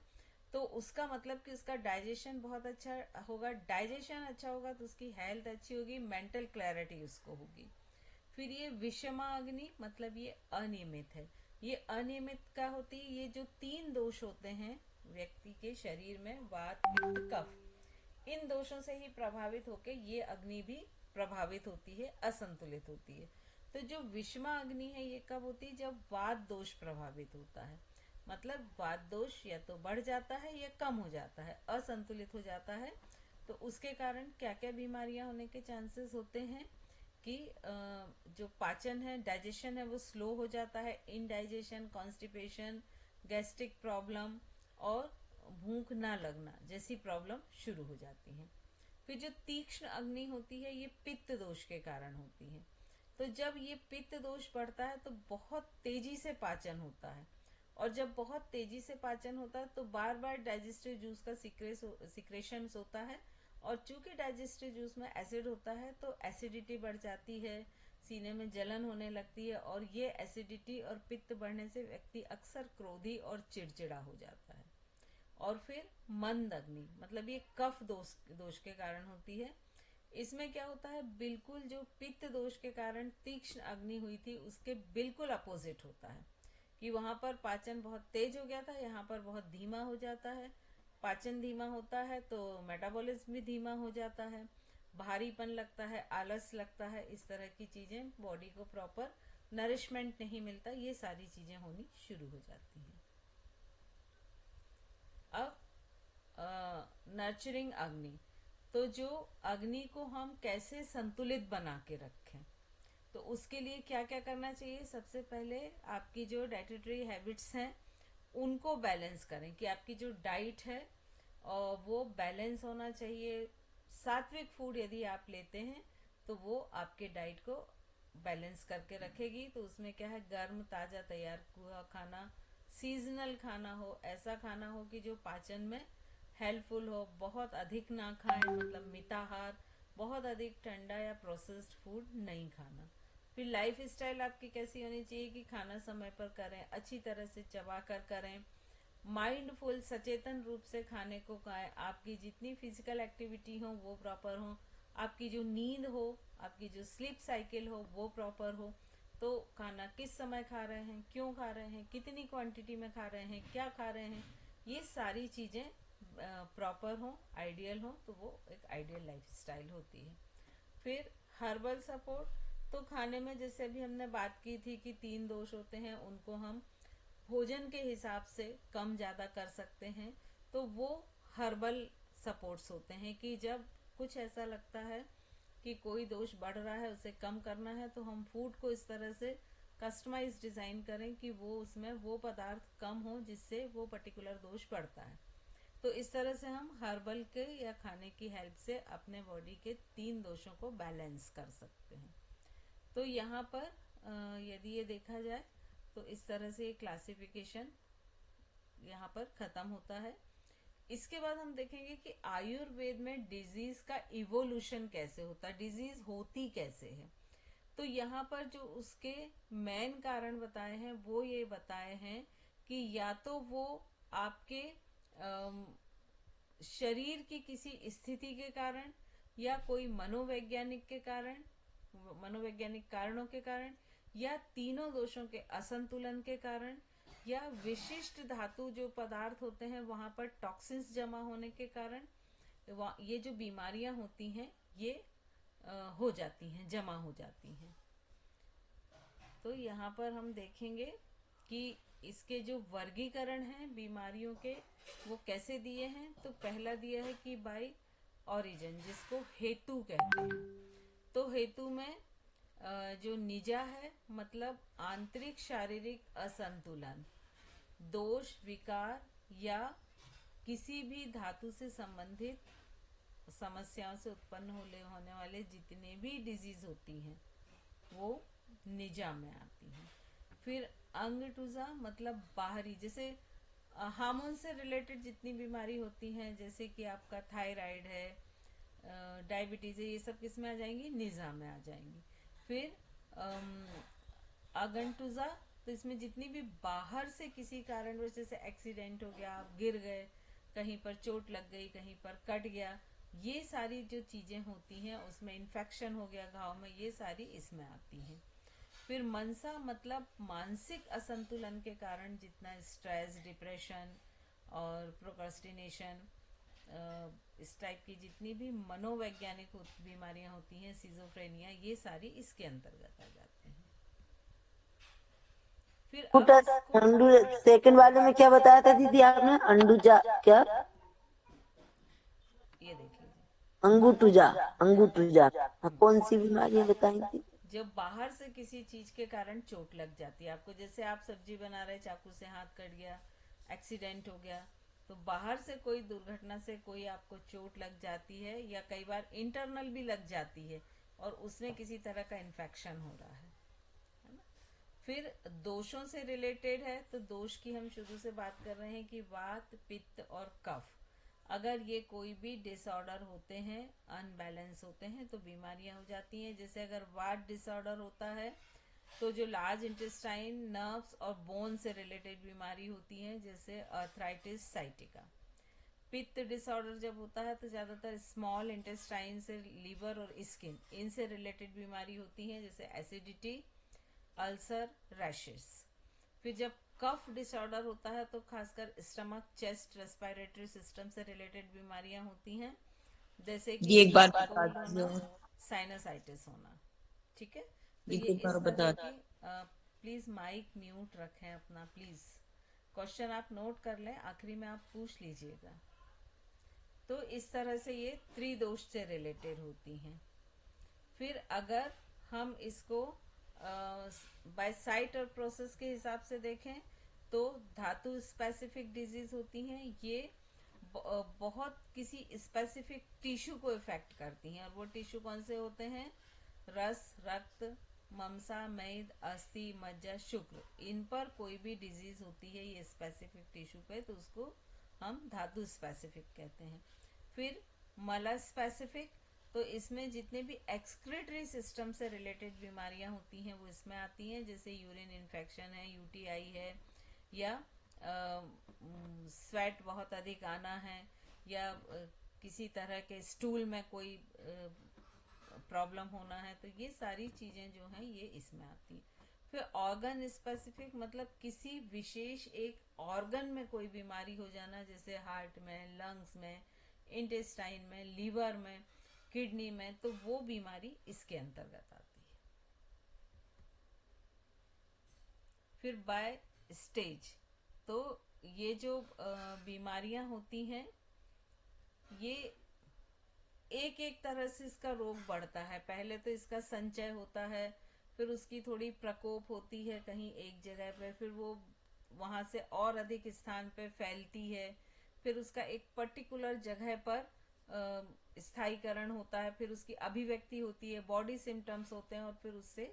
तो उसका मतलब कि उसका डाइजेशन बहुत अच्छा होगा। डाइजेशन अच्छा होगा तो उसकी हेल्थ अच्छी होगी, मेंटल क्लैरिटी उसको होगी। फिर ये विषमा अग्नि, मतलब ये अनियमित है। ये अनियमित क्या होती है, ये जो 3 दोष होते हैं व्यक्ति के शरीर में, वात, पित्त, कफ, इन दोषों से ही प्रभावित होकर ये अग्नि भी प्रभावित होती है, असंतुलित होती है। तो जो विषमा अग्नि है ये कब होती है, जब वात दोष प्रभावित होता है। मतलब वात दोष या तो बढ़ जाता है या कम हो जाता है, असंतुलित हो जाता है। तो उसके कारण क्या क्या बीमारियां होने के चांसेस होते हैं कि जो पाचन है, डाइजेशन है, वो स्लो हो जाता है, इनडाइजेशन, कॉन्स्टिपेशन, गैस्ट्रिक प्रॉब्लम और भूख ना लगना जैसी प्रॉब्लम शुरू हो जाती है। फिर जो तीक्ष्ण अग्नि होती है ये पित्त दोष के कारण होती है। तो जब ये पित्त दोष बढ़ता है तो बहुत तेजी से पाचन होता है और जब बहुत तेजी से पाचन होता है तो बार बार डाइजेस्टिव जूस का सिक्रेशन होता है और चूंकि डाइजेस्टिव जूस में एसिड होता है तो एसिडिटी बढ़ जाती है, सीने में जलन होने लगती है और ये एसिडिटी और पित्त बढ़ने से व्यक्ति अक्सर क्रोधी और चिड़चिड़ा हो जाता है। और फिर मंद अग्नि, मतलब ये कफ दोष के कारण होती है। इसमें क्या होता है, बिल्कुल जो पित्त दोष के कारण तीक्ष्ण अग्नि हुई थी उसके बिल्कुल अपोजिट होता है कि वहां पर पाचन बहुत तेज हो गया था, यहाँ पर बहुत धीमा हो जाता है। पाचन धीमा होता है तो मेटाबॉलिज्म भी धीमा हो जाता है, भारीपन लगता है, आलस लगता है, इस तरह की चीजें, बॉडी को प्रॉपर नरिशमेंट नहीं मिलता, ये सारी चीजें होनी शुरू हो जाती हैं। अब नर्चरिंग अग्नि, तो जो अग्नि को हम कैसे संतुलित बना के रखें, तो उसके लिए क्या क्या करना चाहिए। सबसे पहले आपकी जो डाइटेटरी हैबिट्स हैं उनको बैलेंस करें कि आपकी जो डाइट है और वो बैलेंस होना चाहिए। सात्विक फूड यदि आप लेते हैं तो वो आपके डाइट को बैलेंस करके रखेगी। तो उसमें क्या है, गर्म ताज़ा तैयार हुआ खाना, सीजनल खाना हो, ऐसा खाना हो कि जो पाचन में हेल्पफुल हो, बहुत अधिक ना खाएं, मतलब मिताहार, बहुत अधिक ठंडा या प्रोसेस्ड फूड नहीं खाना। फिर लाइफ स्टाइल आपकी कैसी होनी चाहिए कि खाना समय पर करें, अच्छी तरह से चबा कर करें, माइंडफुल सचेतन रूप से खाने को खाएं, आपकी जितनी फिजिकल एक्टिविटी हो वो प्रॉपर हो, आपकी जो नींद हो, आपकी जो स्लीप साइकिल हो वो प्रॉपर हो। तो खाना किस समय खा रहे हैं, क्यों खा रहे हैं, कितनी क्वांटिटी में खा रहे हैं, क्या खा रहे हैं, ये सारी चीज़ें प्रॉपर हो, आइडियल हो, तो वो एक आइडियल लाइफ स्टाइल होती है। फिर हर्बल सपोर्ट, तो खाने में जैसे अभी हमने बात की थी कि 3 दोष होते हैं, उनको हम भोजन के हिसाब से कम ज़्यादा कर सकते हैं। तो वो हर्बल सपोर्ट्स होते हैं कि जब कुछ ऐसा लगता है कि कोई दोष बढ़ रहा है, उसे कम करना है, तो हम फूड को इस तरह से कस्टमाइज डिज़ाइन करें कि वो उसमें वो पदार्थ कम हो जिससे वो पर्टिकुलर दोष बढ़ता है। तो इस तरह से हम हर्बल के या खाने की हेल्प से अपने बॉडी के 3 दोषों को बैलेंस कर सकते हैं। तो यहाँ पर यदि ये देखा जाए तो इस तरह से ये क्लासिफिकेशन यहाँ पर खत्म होता है। इसके बाद हम देखेंगे कि आयुर्वेद में डिजीज का इवोल्यूशन कैसे होता है, डिजीज होती कैसे है। तो यहाँ पर जो उसके मेन कारण बताए हैं वो ये बताए हैं कि या तो वो आपके शरीर की किसी स्थिति के कारण, या कोई मनोवैज्ञानिक के कारण, मनोवैज्ञानिक कारणों के कारण, या तीनों दोषों के असंतुलन के कारण, या विशिष्ट धातु जो पदार्थ होते हैं वहां पर टॉक्सिन्स जमा होने के कारण ये जो बीमारियां होती हैं ये हो जाती हैं, जमा हो जाती हैं। तो यहाँ पर हम देखेंगे कि इसके जो वर्गीकरण हैं बीमारियों के वो कैसे दिए हैं। तो पहला दिया है कि बाय ओरिजिन, जिसको हेतु कहते हैं। तो हेतु में जो निजा है मतलब आंतरिक शारीरिक असंतुलन, दोष, विकार या किसी भी धातु से संबंधित समस्याओं से उत्पन्न होने वाले जितने भी डिजीज होती हैं वो निजा में आती हैं। फिर अंगटुजा मतलब बाहरी, जैसे हार्मोन से रिलेटेड जितनी बीमारी होती हैं, जैसे कि आपका थायराइड है, डायबिटीज है, ये सब किस में आ जाएंगी, निजा में आ जाएंगी। फिर अगंटुजा, तो इसमें जितनी भी बाहर से किसी कारण वजह से एक्सीडेंट हो गया, आप गिर गए, कहीं पर चोट लग गई, कहीं पर कट गया, ये सारी जो चीजें होती हैं, उसमें इन्फेक्शन हो गया घाव में, ये सारी इसमें आती हैं। फिर मनसा मतलब मानसिक असंतुलन के कारण जितना स्ट्रेस, डिप्रेशन और प्रोक्रास्टिनेशन, इस टाइप की जितनी भी मनोवैज्ञानिक बीमारियां होती हैं, सिजोफ्रेनिया, ये सारी इसके अंतर्गत आ जाते हैं। फिर अब इसको अंडू सेकंड वाले में क्या बताया था दीदी आपने, अंडुजा क्या, ये देख लीजिए, अंगुटुजा, अंगुटुजा कौन सी बीमारी बताई थी? जब बाहर से किसी चीज के कारण चोट लग जाती है आपको, जैसे आप सब्जी बना रहे, चाकू से हाथ कट गया, एक्सीडेंट हो गया, तो बाहर से कोई दुर्घटना से कोई आपको चोट लग जाती है, या कई बार इंटरनल भी लग जाती है और उसमें किसी तरह का इन्फेक्शन हो रहा है ना। फिर दोषों से रिलेटेड है, तो दोष की हम शुरू से बात कर रहे हैं कि वात, पित्त और कफ, अगर ये कोई भी डिसऑर्डर होते हैं, अनबैलेंस होते हैं, तो बीमारियां हो जाती हैं। जैसे अगर वात डिसऑर्डर होता है तो जो लार्ज इंटेस्टाइन, नर्व्स और बोन से रिलेटेड बीमारी होती है, जैसे आर्थराइटिस, साइटिका। पित्त डिसऑर्डर जब होता है तो ज्यादातर स्मॉल इंटेस्टाइन से, लीवर और स्किन, इनसे रिलेटेड बीमारी होती है, जैसे एसिडिटी, अल्सर, रैशेस। फिर जब कफ डिसऑर्डर होता है तो खासकर स्टमक, चेस्ट, रेस्पिरेटरी सिस्टम से रिलेटेड बीमारियां होती हैं, जैसे कि ये एक बार कोल्ड बता होना, दीजिए। साइनसाइटिस होना। ठीक है, तो ये ये एक बार इस बता तरह की, प्लीज माइक म्यूट रखें अपना, प्लीज। क्वेश्चन आप नोट कर लें, आखिरी में आप पूछ लीजिएगा। तो इस तरह से ये त्रिदोष से रिलेटेड होती हैं। फिर अगर हम इसको बाय साइट और प्रोसेस के हिसाब से देखें तो धातु स्पेसिफिक डिजीज होती हैं, ये बहुत किसी स्पेसिफिक टिश्यू को इफेक्ट करती हैं। और वो टिश्यू कौन से होते हैं? रस, रक्त, ममसा, मेद, अस्थि, मज्जा, शुक्र। इन पर कोई भी डिजीज होती है ये स्पेसिफिक टिश्यू पे, तो उसको हम धातु स्पेसिफिक कहते हैं। फिर मल स्पेसिफिक, तो इसमें जितने भी एक्सक्रीटरी सिस्टम से रिलेटेड बीमारियां होती हैं वो इसमें आती हैं, जैसे यूरिन इन्फेक्शन है, यूटीआई है, या स्वेट बहुत अधिक आना है, या किसी तरह के स्टूल में कोई प्रॉब्लम होना है, तो ये सारी चीजें जो हैं ये इसमें आती हैं। फिर ऑर्गन स्पेसिफिक, मतलब किसी विशेष एक ऑर्गन में कोई बीमारी हो जाना, जैसे हार्ट में, लंग्स में, इंटेस्टाइन में, लीवर में, किडनी में, तो वो बीमारी इसके अंतर्गत आती है। फिर बाय स्टेज, तो ये जो बीमारियां होती हैं ये एक एक तरह से इसका रोग बढ़ता है। पहले तो इसका संचय होता है, फिर उसकी थोड़ी प्रकोप होती है कहीं एक जगह पे, फिर वो वहां से और अधिक स्थान पे फैलती है, फिर उसका एक पर्टिकुलर जगह पर स्थायीकरण होता है, फिर उसकी अभिव्यक्ति होती है, बॉडी सिम्टम्स होते हैं, और फिर उससे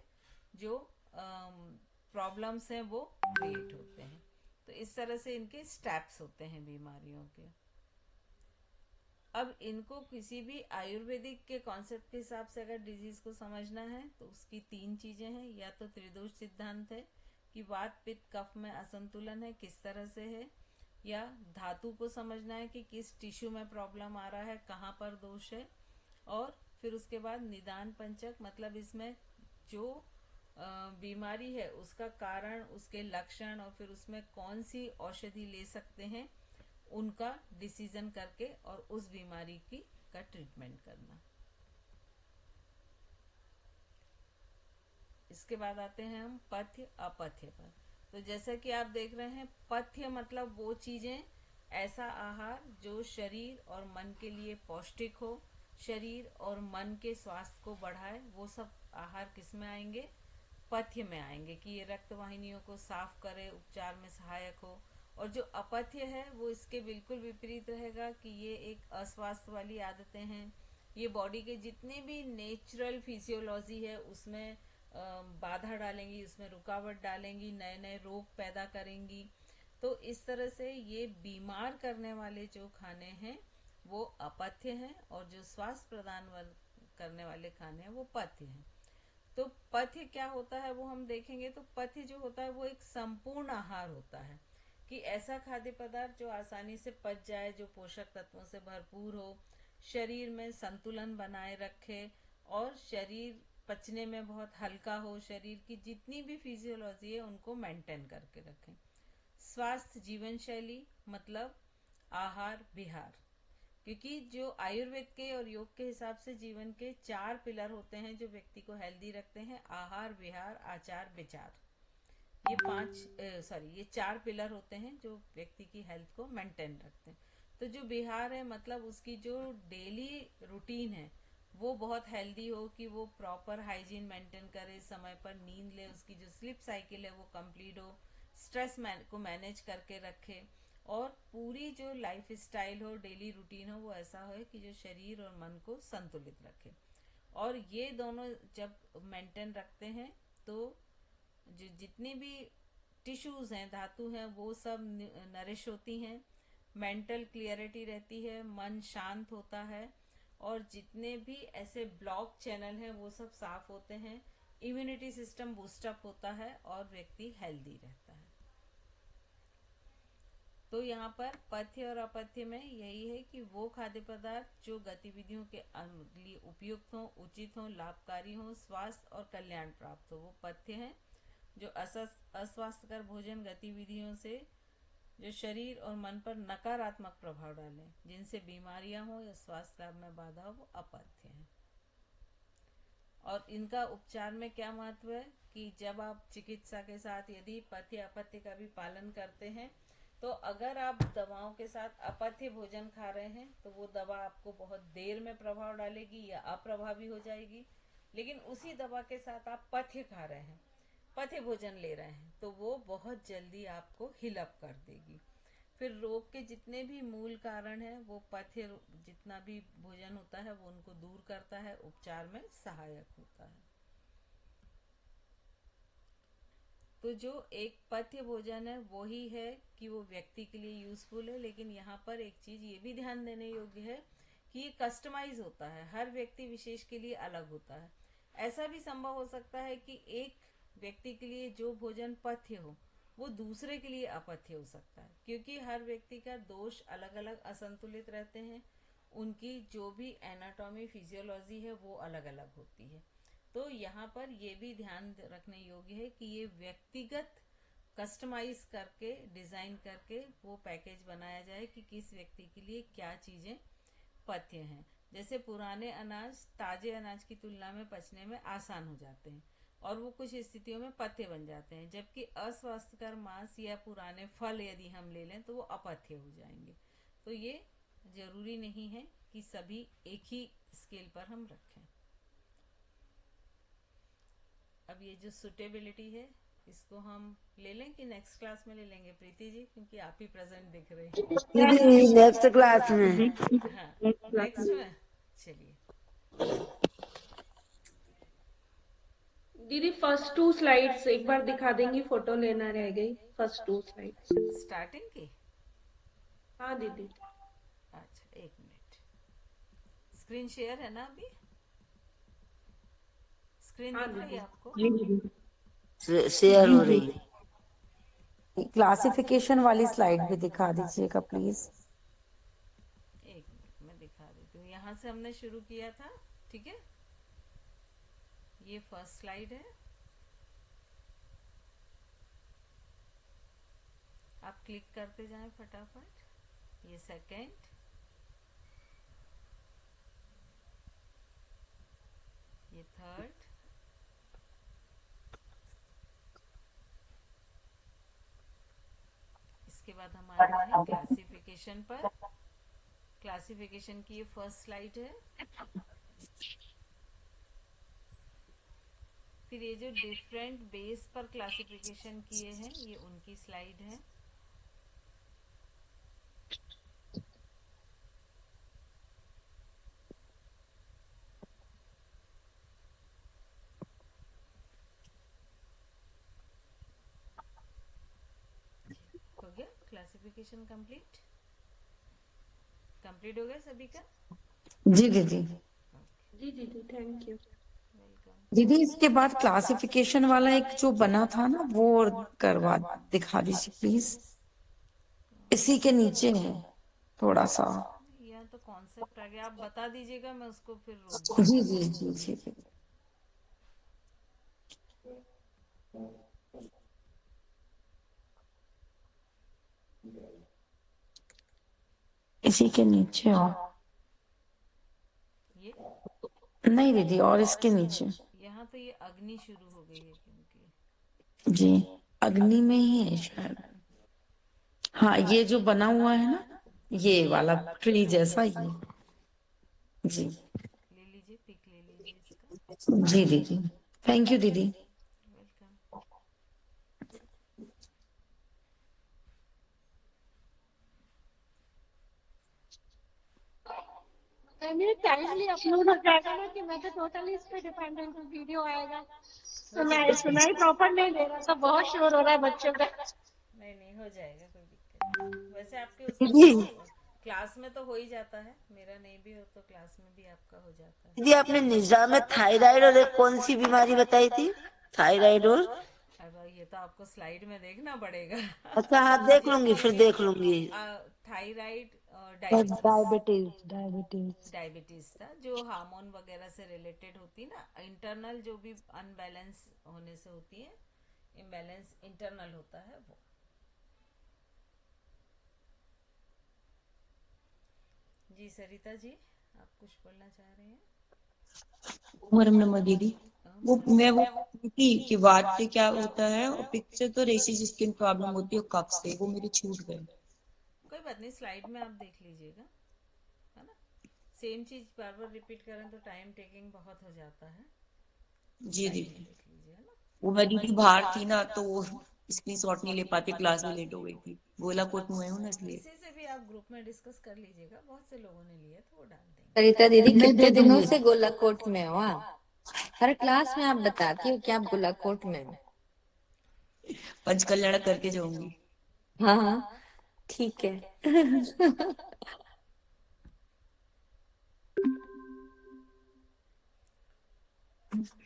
जो प्रॉब्लम्स हैं वो क्रिएट होते हैं। तो इस तरह से इनके स्टेप्स होते हैं बीमारियों के। अब इनको किसी भी आयुर्वेदिक के कॉन्सेप्ट के हिसाब से अगर डिजीज को समझना है तो उसकी 3 चीजें हैं। या तो त्रिदोष सिद्धांत है कि वात पित्त कफ में असंतुलन है, किस तरह से है, या धातु को समझना है कि किस टिश्यू में प्रॉब्लम आ रहा है, कहाँ पर दोष है, और फिर उसके बाद निदान पंचक, मतलब इसमें जो बीमारी है उसका कारण, उसके लक्षण, और फिर उसमें कौन सी औषधि ले सकते हैं, उनका डिसीजन करके और उस बीमारी की का ट्रीटमेंट करना। इसके बाद आते हैं हम पथ्य अपथ्य पर। तो जैसा कि आप देख रहे हैं, पथ्य मतलब वो चीजें, ऐसा आहार जो शरीर और मन के लिए पौष्टिक हो, शरीर और मन के स्वास्थ्य को बढ़ाए, वो सब आहार किस में आएंगे? पथ्य में आएंगे, कि ये रक्त वाहिनियों को साफ करे, उपचार में सहायक हो। और जो अपथ्य है वो इसके बिल्कुल विपरीत रहेगा, कि ये एक अस्वास्थ्य वाली आदतें हैं, ये बॉडी के जितने भी नेचुरल फिजियोलॉजी है उसमें बाधा डालेंगी, उसमें रुकावट डालेंगी, नए नए रोग पैदा करेंगी। तो इस तरह से ये बीमार करने वाले जो खाने हैं वो अपथ्य हैं, और जो स्वास्थ्य प्रदान करने वाले खाने हैं वो पथ्य हैं। तो पथ्य क्या होता है वो हम देखेंगे। तो पथ्य जो होता है वो एक संपूर्ण आहार होता है, कि ऐसा खाद्य पदार्थ जो आसानी से पच जाए, जो पोषक तत्वों से भरपूर हो, शरीर में संतुलन बनाए रखे, और शरीर पचने में बहुत हल्का हो, शरीर की जितनी भी फिजियोलॉजी है उनको मेंटेन करके रखें। स्वास्थ्य जीवन शैली मतलब आहार विहार, क्योंकि जो आयुर्वेद के और योग के हिसाब से जीवन के 4 पिलर होते हैं जो व्यक्ति को हेल्दी रखते हैं: आहार, विहार, आचार, विचार। ये 4 पिलर होते हैं जो व्यक्ति की हेल्थ को मेंटेन रखते हैं। तो जो विहार है मतलब उसकी जो डेली रूटीन है वो बहुत हेल्दी हो, कि वो प्रॉपर हाइजीन मेंटेन करे, समय पर नींद ले, उसकी जो स्लीप साइकिल है वो कंप्लीट हो, स्ट्रेस को मैनेज करके रखे, और पूरी जो लाइफ स्टाइल हो, डेली रूटीन हो, वो ऐसा हो कि जो शरीर और मन को संतुलित रखे। और ये दोनों जब मेंटेन रखते हैं तो जो जितनी भी टिश्यूज हैं, धातु हैं, वो सब नरिश होती हैं, मेंटल क्लियरिटी रहती है, मन शांत होता है, और जितने भी ऐसे ब्लॉक चैनल हैं वो सब साफ होते हैं, इम्यूनिटी सिस्टम बूस्टअप होता है, और व्यक्ति हेल्दी रहता है। तो यहाँ पर पथ्य और अपथ्य में यही है कि वो खाद्य पदार्थ जो गतिविधियों के लिए उपयुक्त हो, उचित हो, लाभकारी हो, स्वास्थ्य और कल्याण प्राप्त हो, वो पथ्य हैं। जो अस्वास्थ्यकर भोजन गतिविधियों से जो शरीर और मन पर नकारात्मक प्रभाव डालें, जिनसे बीमारियां हो या स्वास्थ्य लाभ में बाधा हो, वो अपथ्य हैं। और इनका उपचार में क्या महत्व है कि जब आप चिकित्सा के साथ यदि पथ्य अपथ्य का भी पालन करते हैं, तो अगर आप दवाओं के साथ अपथ्य भोजन खा रहे हैं तो वो दवा आपको बहुत देर में प्रभाव डालेगी या अप्रभावी हो जाएगी। लेकिन उसी दवा के साथ आप पथ्य खा रहे हैं, पथ्य भोजन ले रहे हैं, तो वो बहुत जल्दी आपको हिल अप कर देगी। फिर रोग के जितने भी मूल कारण है वो पथ्य, जितना भी भोजन होता है वो उनको दूर करता है, उपचार में सहायक होता है। तो जो एक पथ्य भोजन है वो ही है कि वो व्यक्ति के लिए यूजफुल है, लेकिन यहाँ पर एक चीज ये भी ध्यान देने योग्य है कि ये कस्टमाइज होता है, हर व्यक्ति विशेष के लिए अलग होता है। ऐसा भी संभव हो सकता है कि एक व्यक्ति के लिए जो भोजन पथ्य हो वो दूसरे के लिए अपथ्य हो सकता है, क्योंकि हर व्यक्ति का दोष अलग अलग असंतुलित रहते हैं, उनकी जो भी एनाटॉमी फिजियोलॉजी है वो अलग अलग होती है। तो यहाँ पर ये भी ध्यान रखने योग्य है कि ये व्यक्तिगत कस्टमाइज करके डिजाइन करके वो पैकेज बनाया जाए कि किस व्यक्ति के लिए क्या चीजें पथ्य हैं। जैसे पुराने अनाज ताजे अनाज की तुलना में पचने में आसान हो जाते हैं और वो कुछ स्थितियों में पथ्य बन जाते हैं, जबकि अस्वास्थ्यकर मांस या पुराने फल यदि हम ले लें तो वो अपथ्य हो जाएंगे। तो ये जरूरी नहीं है कि सभी एक ही स्केल पर हम रखें। अब ये जो सुटेबिलिटी है इसको हम ले लें कि नेक्स्ट क्लास में ले लेंगे प्रीति जी, क्योंकि आप ही प्रेजेंट दिख रहे हैं। दीदी नेक्स्ट क्लास में। हाँ नेक्स्ट में चलिए। दीदी फर्स्ट 2 स्लाइड्स एक बार दिखा देंगी, फोटो लेना रह गई। फर्स्ट 2 स्लाइड्स स्टार्टिंग की। हाँ दीदी। अच्छा एक मिनट, स्क्रीन शेयर है ना अभी? स्क्रीन हाँ दिख रही दीदी। है आपको? जी दीदी। शेयर हो रही है। क्लासिफिकेशन वाली स्लाइड भी दिखा दीजिएगा प्लीज। एक मिनट मैं दिखा देती हूँ। यहाँ से हमने शुरू किया था, ठीक है? ये फर्स्ट स्लाइड है, आप क्लिक करते जाएं फटाफट। ये सेकंड, ये थर्ड, इसके बाद हम आ रहे हैं क्लासिफिकेशन पर। क्लासिफिकेशन की ये फर्स्ट स्लाइड है। फिर ये जो डिफरेंट बेस पर क्लासिफिकेशन किए हैं ये उनकी स्लाइड है। हो गया क्लासिफिकेशन कंप्लीट? कंप्लीट हो गया सभी का? जी दीदी। जी दीदी थैंक यू। वेलकम। दीदी इसके बाद क्लासिफिकेशन वाला एक जो बना था ना वो करवा दिखा दीजिए प्लीज। इसी के नीचे है थोड़ा सा। यह तो कॉन्सेप्ट आ गया, आप बता दीजिएगा मैं उसको फिर रोक जी दूंगी। जी जी जी जी। इसी के नीचे हो। ये नहीं दीदी और इसके नीचे। यहाँ तो ये अग्नि शुरू हो गई है क्योंकि जी अग्नि में ही है शायद। हाँ ये जो बना हुआ है ना ये वाला ट्री जैसा ही। जी ले लीजिए, पिक ले लीजिए इसका। जी दीदी। थैंक यू दीदी। वेलकम। मेरे टाइमली अपलोड हो जाएगा ना कि मैं तो टोटली इस पे डिपेंडेंट हूँ, वीडियो आएगा तो मैं सुनाई प्रॉपर नहीं दे रहा था, बहुत शोर हो रहा है बच्चों का। नहीं नहीं हो जाएगा, कोई दिक्कत नहीं। वैसे आपके उसमें दीदी तो क्लास में तो हो ही जाता है, मेरा नहीं भी हो तो क्लास में भी आपका हो जाता है। दीदी आपने निजाम में थायराइड और एक कौन सी बीमारी बताई थी? थायराइड और अब ये तो आपको स्लाइड में देखना पड़ेगा। अच्छा हाँ देख लूंगी, जितनी फिर भी देख लूंगी। थायराइड और डायबिटीज, डायबिटीज डायबिटीज। डायबिटीज था जो हार्मोन वगैरह से रिलेटेड होती ना, इंटरनल जो भी अनबैलेंस होने से होती है, इम्बैलेंस इंटरनल होता है वो। जी सरिता जी आप कुछ बोलना चाह रहे हैं? मरम नंबर दीदी वो हाँ, मैं वो थी कि वाट से क्या होता है और पिक्चर तो रेसिस स्किन प्रॉब्लम होती है कफ से, वो मेरे छूट गए। कोई बात नहीं, स्लाइड में आप देख लीजिएगा, है ना? सेम चीज बार बार रिपीट करें तो टाइम टेकिंग बहुत हो जाता है। जी स्लाइड में दीदी देख लीजिए, है ना? वो मैं दीदी बाहर थी ना तो वो स्क्रीन शॉट नहीं ले पाती, क्लास में लेट हो गई थी। गोला कोट में हूँ ना इसलिए। किसी से भी आप ग्रुप में डिस्कस कर लीजिएगा, बहुत से लोगों ने लिया तो वो डाल देंगे। सरिता दीदी मैं कितने दे दिनों दूंगी। से गोलाकोट में हो आप? हर क्लास में आप बताती हो कि आप गोलाकोट में हो। पंचकल्याण करके जाऊंगी। हाँ हाँ ठीक है।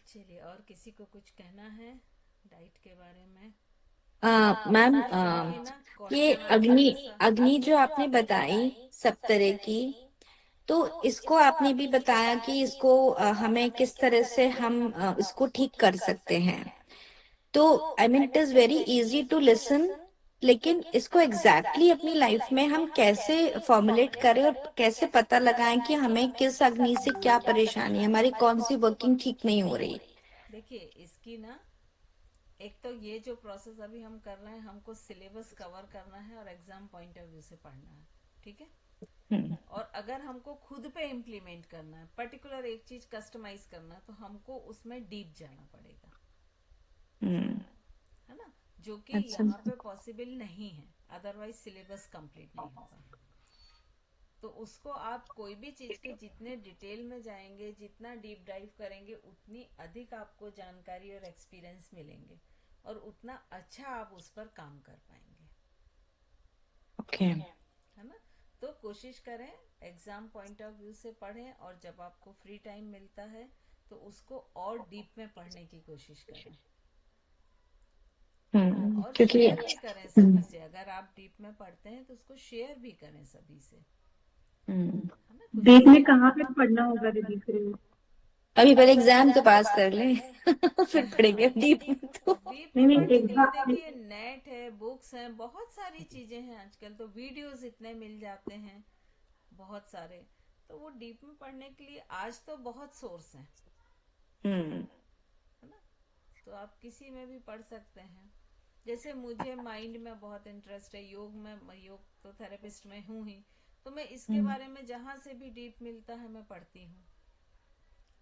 चलिए, और किसी को कुछ कहना है डाइट के बारे में? मैम क्योंकि ना ये क्वेश्चन अग्नि आंसर सा अग्नि जो आपने बताई सब तरह की, तो इसको आपने भी बताया कि इसको हमें किस तरह से हम इसको ठीक कर सकते हैं। तो I mean it is very easy to listen, लेकिन इसको एग्जैक्टली अपनी लाइफ में हम कैसे फॉर्मुलेट करें और कैसे पता लगाएं कि हमें किस अग्नि से क्या परेशानी है, हमारी कौन सी वर्किंग ठीक नहीं हो रही। देखिए, इसकी ना एक तो ये जो प्रोसेस अभी हम कर रहे हैं, हमको सिलेबस कवर करना है और एग्जाम पॉइंट ऑफ व्यू से पढ़ना है, ठीक है। और अगर हमको खुद पे इम्प्लीमेंट करना है, पर्टिकुलर एक चीज कस्टमाइज करना है, तो हमको उसमें डीप जाना पड़ेगा, है ना, जो कि अच्छा। यहाँ पे पॉसिबल नहीं है, अदरवाइज सिलेबस कंप्लीट नहीं होगा। तो उसको आप कोई भी चीज के जितने डिटेल में जाएंगे, जितना डीप डाइव करेंगे, उतनी अधिक आपको जानकारी और एक्सपीरियंस मिलेंगे और उतना अच्छा आप उस पर काम कर पाएंगे, ओके। है ना। तो कोशिश करें एग्जाम पॉइंट ऑफ व्यू से पढ़ें, और जब आपको फ्री टाइम मिलता है तो उसको और डीप में पढ़ने की कोशिश करें, और क्योंकि शेयर भी करें सभी से। अगर आप डीप में पढ़ते हैं तो उसको शेयर भी करें सभी से, है ना। कुछ डीप में इससे कहाँ पे पढ़ना होगा दीदी फिर? अभी पहले एग्जाम तो पास कर लें फिर पढ़ेंगे डीप में। तो डीप नहीं में नहीं पढ़ने के लिए एग्जाम देखिए, नेट है, बुक्स हैं, बहुत सारी चीजें हैं आजकल, तो वीडियोस इतने मिल जाते हैं बहुत सारे। तो वो डीप में पढ़ने के लिए आज तो बहुत सोर्स हैं, है ना। तो आप किसी में भी पढ़ सकते हैं। जैसे मुझे माइंड में बहुत इंटरेस्ट है, योग में, योग तो थेरेपिस्ट में हूँ ही, तो मैं इसके बारे में जहां से भी डीप मिलता है मैं पढ़ती हूँ,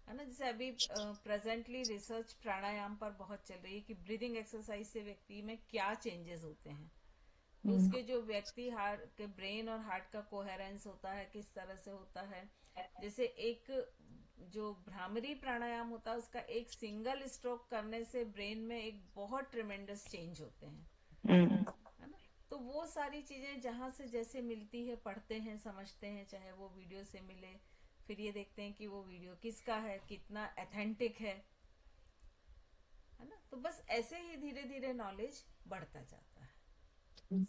है ना। जैसे अभी प्रेजेंटली रिसर्च प्राणायाम पर बहुत चल रही है कि ब्रीदिंग एक्सरसाइज से व्यक्ति में क्या चेंजेस होते हैं, तो उसके जो व्यक्ति हार्ट के ब्रेन और हार्ट का कोहेरेंस होता है किस तरह से होता है। जैसे एक जो भ्रामरी प्राणायाम होता है, उसका एक सिंगल स्ट्रोक करने से ब्रेन में एक बहुत ट्रिमेंडस चेंज होते हैं, है ना। तो वो सारी चीजें जहां से जैसे मिलती है पढ़ते हैं, समझते हैं, चाहे वो वीडियो से मिले, फिर ये देखते हैं कि वो वीडियो किसका है, कितना एथेंटिक है ना। तो बस ऐसे ही धीरे धीरे नॉलेज बढ़ता जाता है।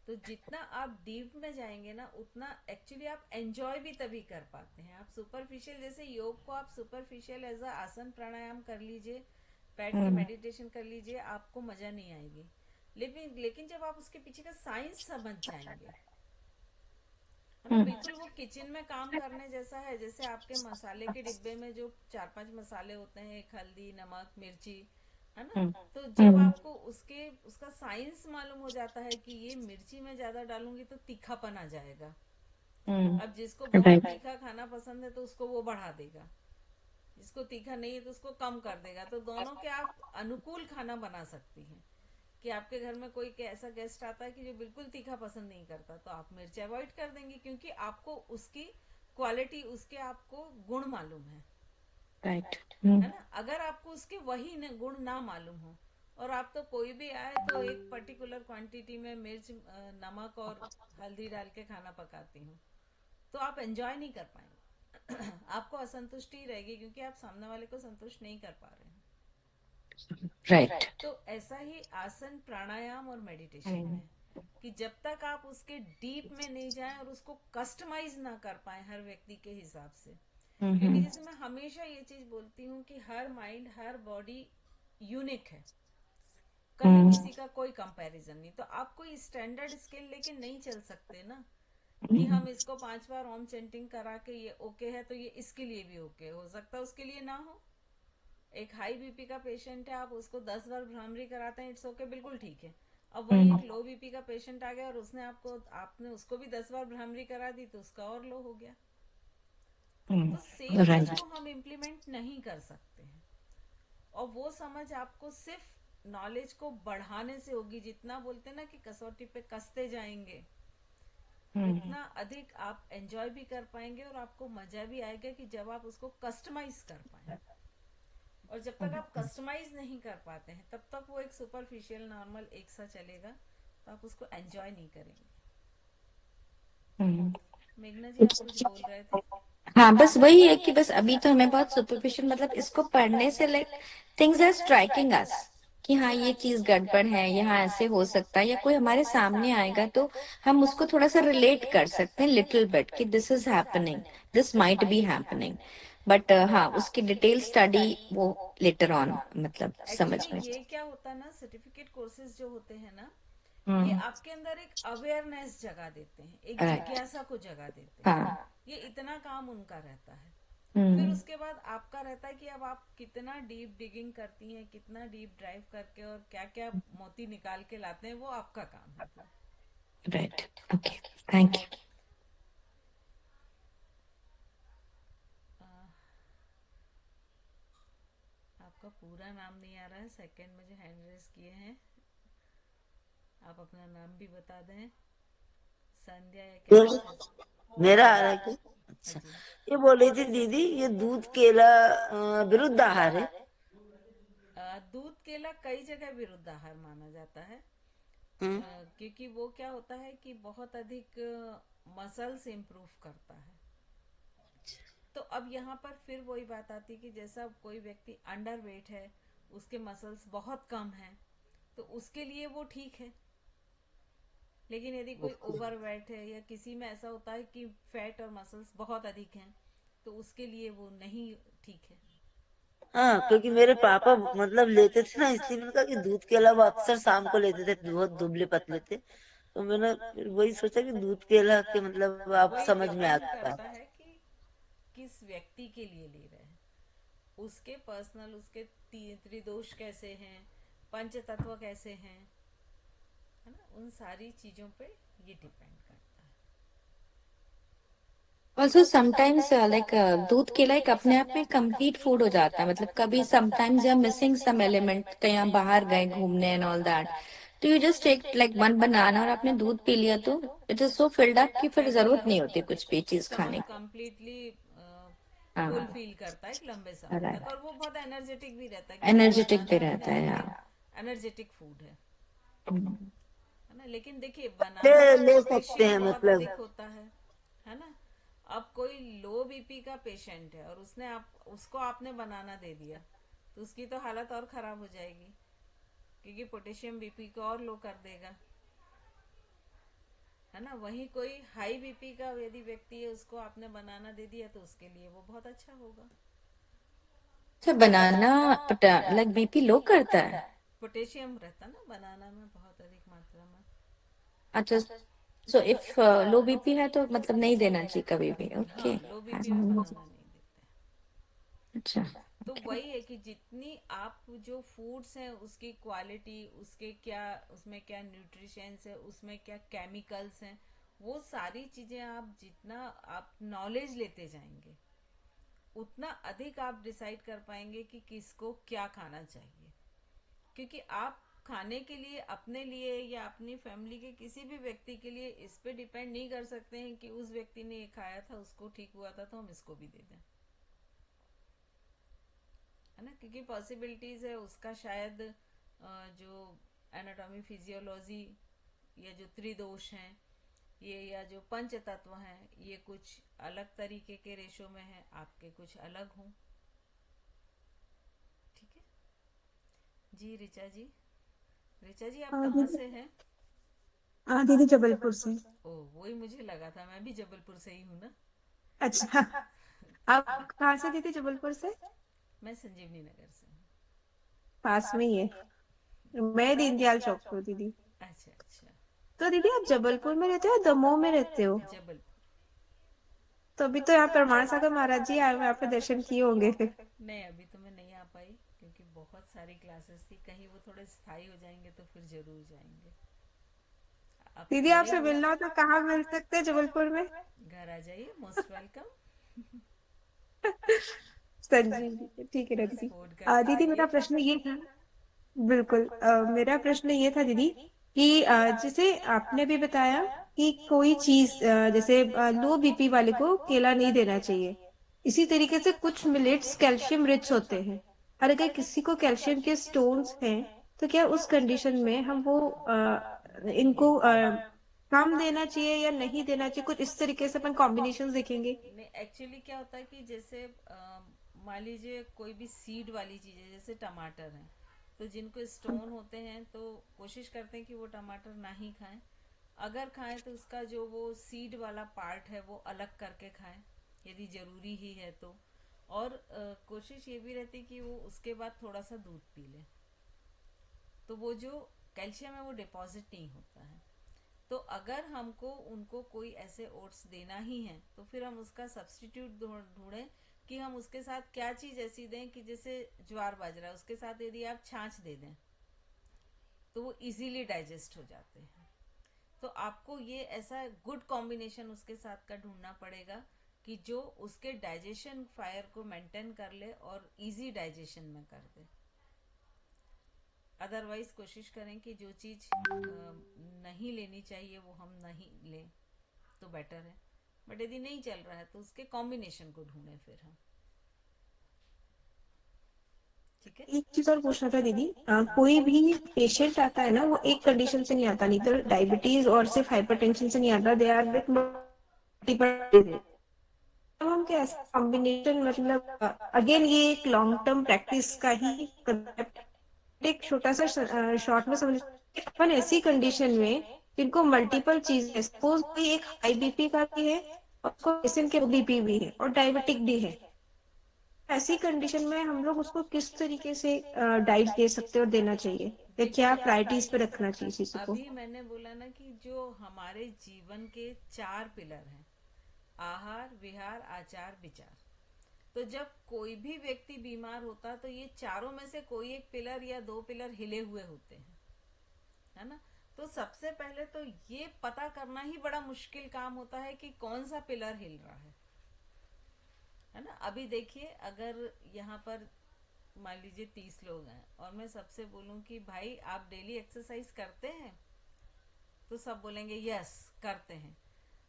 तो जितना आप डीप में जाएंगे ना, उतना एक्चुअली आप एंजॉय भी तभी कर पाते हैं। आप सुपरफिशियल, जैसे योग को आप सुपरफिशियल एज अ आसन प्राणायाम कर लीजिए, बैठ के मेडिटेशन कर लीजिए, आपको मजा नहीं आएगी। लेकिन जब आप उसके पीछे का साइंस समझ जाएंगे, है ना, बिल्कुल वो किचन में काम करने जैसा है। जैसे आपके मसाले के डिब्बे में जो 4-5 मसाले होते हैं, एक हल्दी, नमक, मिर्ची, है ना। तो जब आपको उसका साइंस मालूम हो जाता है कि ये मिर्ची में ज्यादा डालूंगी तो तीखापन आ जाएगा। अब जिसको बहुत तीखा खाना पसंद है तो उसको वो बढ़ा देगा, जिसको तीखा नहीं है तो उसको कम कर देगा। तो दोनों के आप अनुकूल खाना बना सकती हैं। कि आपके घर में कोई ऐसा गेस्ट आता है कि जो बिल्कुल तीखा पसंद नहीं करता, तो आप मिर्च अवॉइड कर देंगे, क्योंकि आपको उसकी क्वालिटी, उसके आपको गुण मालूम है, राइट। है ना। अगर आपको उसके वही गुण ना मालूम हो, और आप तो कोई भी आए तो एक पर्टिकुलर क्वांटिटी में मिर्च, नमक और हल्दी डाल के खाना पकाती हूँ, तो आप एंजॉय नहीं कर पाएंगे। आपको असंतुष्टि रहेगी, क्योंकि आप सामने वाले को संतुष्ट नहीं कर पा रहे हैं। राइट। तो ऐसा ही आसन, प्राणायाम और मेडिटेशन में, कि जब तक आप उसके डीप में नहीं जाएं और उसको कस्टमाइज ना कर पाए हर व्यक्ति के हिसाब से। क्योंकि जैसे मैं हमेशा ये चीज बोलती हूँ कि हर माइंड, हर बॉडी यूनिक है, कहीं किसी का कोई कंपैरिजन नहीं। तो आप कोई स्टैंडर्ड स्केल लेके नहीं चल सकते ना, कि हम इसको 5 बार ओम चेंटिंग करा के ये ओके है तो ये इसके लिए भी ओके हो सकता है, उसके लिए ना हो। एक हाई बीपी का पेशेंट है, आप उसको 10 बार भ्रामरी कराते हैं, इट्स ओके, बिल्कुल ठीक है। अब वही एक लो बीपी का पेशेंट आ गया और आपने उसको भी 10 बार भ्रामरी करा दी, तो उसका और लो हो गया। तो सेम चीज को हम इम्प्लीमेंट नहीं कर सकते हैं, और वो समझ आपको सिर्फ नॉलेज को बढ़ाने से होगी। जितना बोलते हैं ना कि कसौटी पे कसते जाएंगे, उतना अधिक आप एंजॉय भी कर पाएंगे और आपको मजा भी आएगा कि जब आप उसको कस्टमाइज कर पाए। और जब तक आप कस्टमाइज नहीं कर पाते हैं तब तक वो एक सुपरफिशियल नॉर्मल एक सा चलेगा, तो आप उसको एंजॉय नहीं करेंगे। मेघना जी आप कुछ बोल रहे थे? हाँ, बस वही है कि बस अभी तो हमें बहुत सुपरफिशियल, मतलब इसको पढ़ने से लाइक थिंग्स आर स्ट्राइकिंग अस कि हाँ ये चीज गड़बड़ है, यहाँ ऐसे हो सकता है, या कोई हमारे सामने आएगा तो हम उसको थोड़ा सा रिलेट कर सकते हैं लिटिल बिट कि this is happening, this might be happening. But हाँ, उसकी डिटेल स्टडी वो लेटर ऑन मतलब समझ एक्चुअली में। ये क्या होता है ना, सर्टिफिकेट कोर्सेज जो होते हैं ना, ये हम्म, आपके अंदर एक अवेयरनेस जगा देते हैं, एक राइट, जिज्ञासा को जगा देते हैं। हाँ, ये इतना काम उनका रहता है। फिर हम्म, उसके बाद आपका रहता है कि अब आप कितना डीप डिगिंग करती हैं, कितना डीप ड्राइव करके और क्या क्या मोती निकाल के लाते हैं, वो आपका काम है फिर। Right, okay, thank you. अ, आपका पूरा नाम नहीं आ रहा है, सेकंड में जो हैंड रेस किए हैं, आप अपना नाम भी बता दें। संध्या या क्या कुछ ऐसा? मेरा आ अच्छा रहा जी, है क्या? हाँ अच्छा, जी। ये बोल रही थी दीदी, ये दूध केला विरुद्ध आहार है? दूध केला कई जगह विरुद्ध आहार माना जाता है। हम्म। क्योंकि वो क्या होता है कि बहुत अधिक मसल्स इम्प्रूव करता है। तो अब यहाँ पर फिर वही बात आती है कि जैसा कोई व्यक्ति अंडर वेट है, उसके मसल्स बहुत कम हैं, तो उसके लिए वो ठीक है। लेकिन यदि कोई ओवर वेट है या किसी में ऐसा होता है कि फैट और मसल्स बहुत अधिक हैं, तो उसके लिए वो नहीं ठीक है। हाँ, क्योंकि मेरे पापा मतलब लेते थे ना, इसलिए मैंने कहा कि दूध केला वो अक्सर शाम को लेते थे, बहुत दुबले पतले थे, तो मैंने फिर वही सोचा कि दूध केला के मतलब आप वही समझ में आ डिपेंड गया। करता है कि किस व्यक्ति के लिए ले रहे हैं, उसके पर्सनल, उसके त्रिदोष कैसे हैं, पंच तत्व कैसे हैं, है ना, उन सारी चीजों पे ये डिपेंड करता है। ऑल्सो समटाइम्स लाइक दूध केला एक अपने आप में कंप्लीट फूड हो जाता है, मतलब कभी sometimes you are missing some element, कहीं आप बाहर गए घूमने एंड ऑल दैट, तो you just take like one banana और आपने दूध पी लिया तो it is so filled up कि फिर जरूरत नहीं होती कुछ भी चीज खाने स्टमक की। कंप्लीटली फुल हाँ, फील करता है एक लंबे समय तक, राइट, और वो बहुत एनर्जेटिक भी रहता है क्योंकि एनर्जेटिक भी बनाना अपने रहता है, आप हाँ। में एनर्जेटिक फूड हम्म, है ना। लेकिन देखिए, ले बनाना का ले सकते पोटेशियम हैं बहुत मतलब। अधिक होता है ना। अब कोई लो बीपी का पेशेंट है और उसको आपने बनाना दे दिया, तो उसकी तो हालत और खराब हो जाएगी, क्योंकि पोटेशियम बीपी को और लो कर देगा, है ना। वहीं कोई हाई बीपी का यदि व्यक्ति है, उसको आपने बनाना दे दिया, तो उसके लिए वो बहुत अच्छा होगा। अच्छा, बनाना लाइक बीपी लो करता है? पोटेशियम रहता ना बनाना में बहुत अधिक मात्रा में। अच्छा, सो इफ लो बीपी है तो मतलब नहीं देना चाहिए कभी भी, ओके। हाँ, लो बीपी में बनाना नहीं देते। अच्छा, तो वही है कि जितनी आप जो फूड्स हैं उसकी क्वालिटी, उसके क्या, उसमें क्या न्यूट्रिशंस है, उसमें क्या केमिकल्स हैं, वो सारी चीजें आप जितना आप नॉलेज लेते जाएंगे, उतना अधिक आप डिसाइड कर पाएंगे कि किसको क्या खाना चाहिए। क्योंकि आप खाने के लिए अपने लिए या अपनी फैमिली के किसी भी व्यक्ति के लिए इस पे डिपेंड नहीं कर सकते हैं कि उस व्यक्ति ने ये खाया था, उसको ठीक हुआ था, तो हम इसको भी दे दें, है ना। क्योंकि पॉसिबिलिटीज है उसका शायद जो एनाटॉमी फिजियोलॉजी या जो त्रिदोष हैं ये, या जो पंच तत्व हैं, ये कुछ अलग तरीके के रेशो में है, आपके कुछ अलग हों। ठीक है जी। ऋचा जी, ऋचा जी आप हाँ कहाँ दीदी। से हैं? हाँ दीदी, जबलपुर से। ओ, वही मुझे लगा था, मैं भी जबलपुर से ही हूँ ना। अच्छा, आप कहाँ से दीदी, जबलपुर से? मैं संजीवनी नगर से हूँ। पास में ही है। मैं दीनदयाल चौक पे हूँ दीदी। अच्छा अच्छा। तो दीदी आप जबलपुर में रहते हो या दमोह में रहते हो? जबलपुर। तो अभी तो यहाँ परमार सागर महाराज जी आए हुए, आपने दर्शन किए होंगे फिर। नहीं, अभी तो मैं नहीं आ पाई क्योंकि बहुत सारी क्लासेस थी, कहीं वो थोड़े स्थायी हो जाएंगे तो फिर जरूर जाएंगे। अब दीदी थोड़े आपसे मिलना हो तो कहाँ मिल सकते हैं जबलपुर में? घर आ जाइए, मोस्ट वेलकम। संजीव, ठीक है ना दीदी। सपोर्ट करते दीदी मेरा रहिए। प्रश्न ये था बिल्कुल। मेरा प्रश्न ये था दीदी कि जैसे आपने भी बताया कि कोई चीज जैसे लो बीपी वाले को केला नहीं देना चाहिए, इसी तरीके से कुछ मिलेट्स कैल्शियम रिच होते हैं। और अगर किसी को कैल्शियम के स्टोन्स हैं तो क्या उस कंडीशन में हम वो इनको कम देना चाहिए या नहीं देना चाहिए, कुछ इस तरीके से अपन कॉम्बिनेशन देखेंगे। नहीं, एक्चुअली क्या होता है कि जैसे मान लीजिए कोई भी सीड वाली चीज है, जैसे टमाटर है, तो जिनको स्टोन होते हैं तो कोशिश करते हैं कि वो टमाटर ना ही खाएं। अगर खाएं तो उसका जो वो सीड वाला पार्ट है वो अलग करके खाएं, यदि जरूरी ही है तो। और कोशिश ये भी रहती कि वो उसके बाद थोड़ा सा दूध पी ले, तो वो जो कैल्शियम है वो डिपॉजिट नहीं होता है। तो अगर हमको उनको कोई ऐसे ओट्स देना ही है तो फिर हम उसका सब्स्टिट्यूट ढूंढें कि हम उसके साथ क्या चीज ऐसी दें कि जैसे ज्वार बाजरा, उसके साथ यदि आप छाछ दे दें तो वो इजीली डाइजेस्ट हो जाते हैं। तो आपको ये ऐसा गुड कॉम्बिनेशन उसके साथ का ढूंढना पड़ेगा कि जो उसके डाइजेशन फायर को मेंटेन कर ले और इजी डाइजेशन में कर दे। अदरवाइज कोशिश करें कि जो चीज नहीं लेनी चाहिए वो हम नहीं लें तो बेटर है। बट यदि नहीं चल रहा है तो उसके कॉम्बिनेशन को ढूंढें फिर हम। ठीक है। एक चीज और पूछना था दीदी, कोई भी पेशेंट आता है ना, वो एक कंडीशन से नहीं आता, नहीं तो डायबिटीज और सिर्फ हाइपरटेंशन से नहीं आता, दे आर विथ मल्टीपल। अब हम क्या ऐसा कॉम्बिनेशन, मतलब अगेन ये एक लॉन्ग टर्म प्रैक्टिस का ही कंसेप्ट। एक छोटा सा शॉर्ट में समझ, अपन ऐसी कंडीशन में जिनको मल्टीपल चीजें, सपोज कोई एक हाई बीपी का भी है और उसको पेशेंट के बीपी भी है और डायबिटिक भी है, ऐसी कंडीशन में हम लोग उसको किस तरीके से डाइट दे सकते हैं और देना चाहिए, या क्या देखिए, प्रायोरिटीज पे रखना चाहिए चीजों को। अभी मैंने बोला ना कि जो हमारे जीवन के 4 पिलर हैं, आहार विहार आचार विचार। तो जब कोई भी व्यक्ति बीमार होता तो ये चारों में से कोई एक पिलर या 2 पिलर हिले हुए होते हैं, है ना। तो सबसे पहले तो ये पता करना ही बड़ा मुश्किल काम होता है कि कौन सा पिलर हिल रहा है ना। अभी देखिए, अगर यहाँ पर मान लीजिए 30 लोग हैं और मैं सबसे बोलूं कि भाई आप डेली एक्सरसाइज करते हैं, तो सब बोलेंगे यस करते हैं।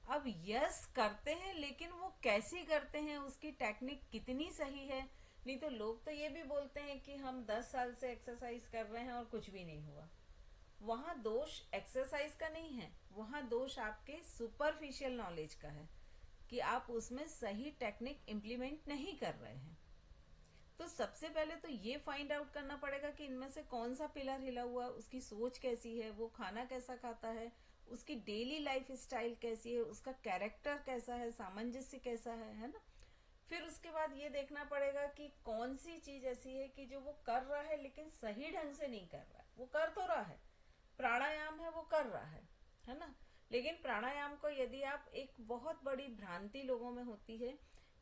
अब यस करते हैं, लेकिन वो कैसी करते हैं, उसकी टेक्निक कितनी सही है। नहीं तो लोग तो ये भी बोलते हैं कि हम 10 साल से एक्सरसाइज कर रहे हैं और कुछ भी नहीं हुआ। वहां दोष एक्सरसाइज का नहीं है, वहां दोष आपके सुपरफिशियल नॉलेज का है कि आप उसमें सही टेक्निक इम्प्लीमेंट नहीं कर रहे हैं। तो सबसे पहले तो ये फाइंड आउट करना पड़ेगा कि इनमें से कौन सा पिलर हिला हुआ, उसकी सोच कैसी है, वो खाना कैसा खाता है, उसकी डेली लाइफ स्टाइल कैसी है, उसका कैरेक्टर कैसा है, सामंजस्य कैसा है ना। फिर उसके बाद ये देखना पड़ेगा कि कौन सी चीज ऐसी है कि जो वो कर रहा है लेकिन सही ढंग से नहीं कर रहा है। वो कर तो रहा है, प्राणायाम है वो कर रहा है ना। लेकिन प्राणायाम को यदि आप, एक बहुत बड़ी भ्रांति लोगों में होती है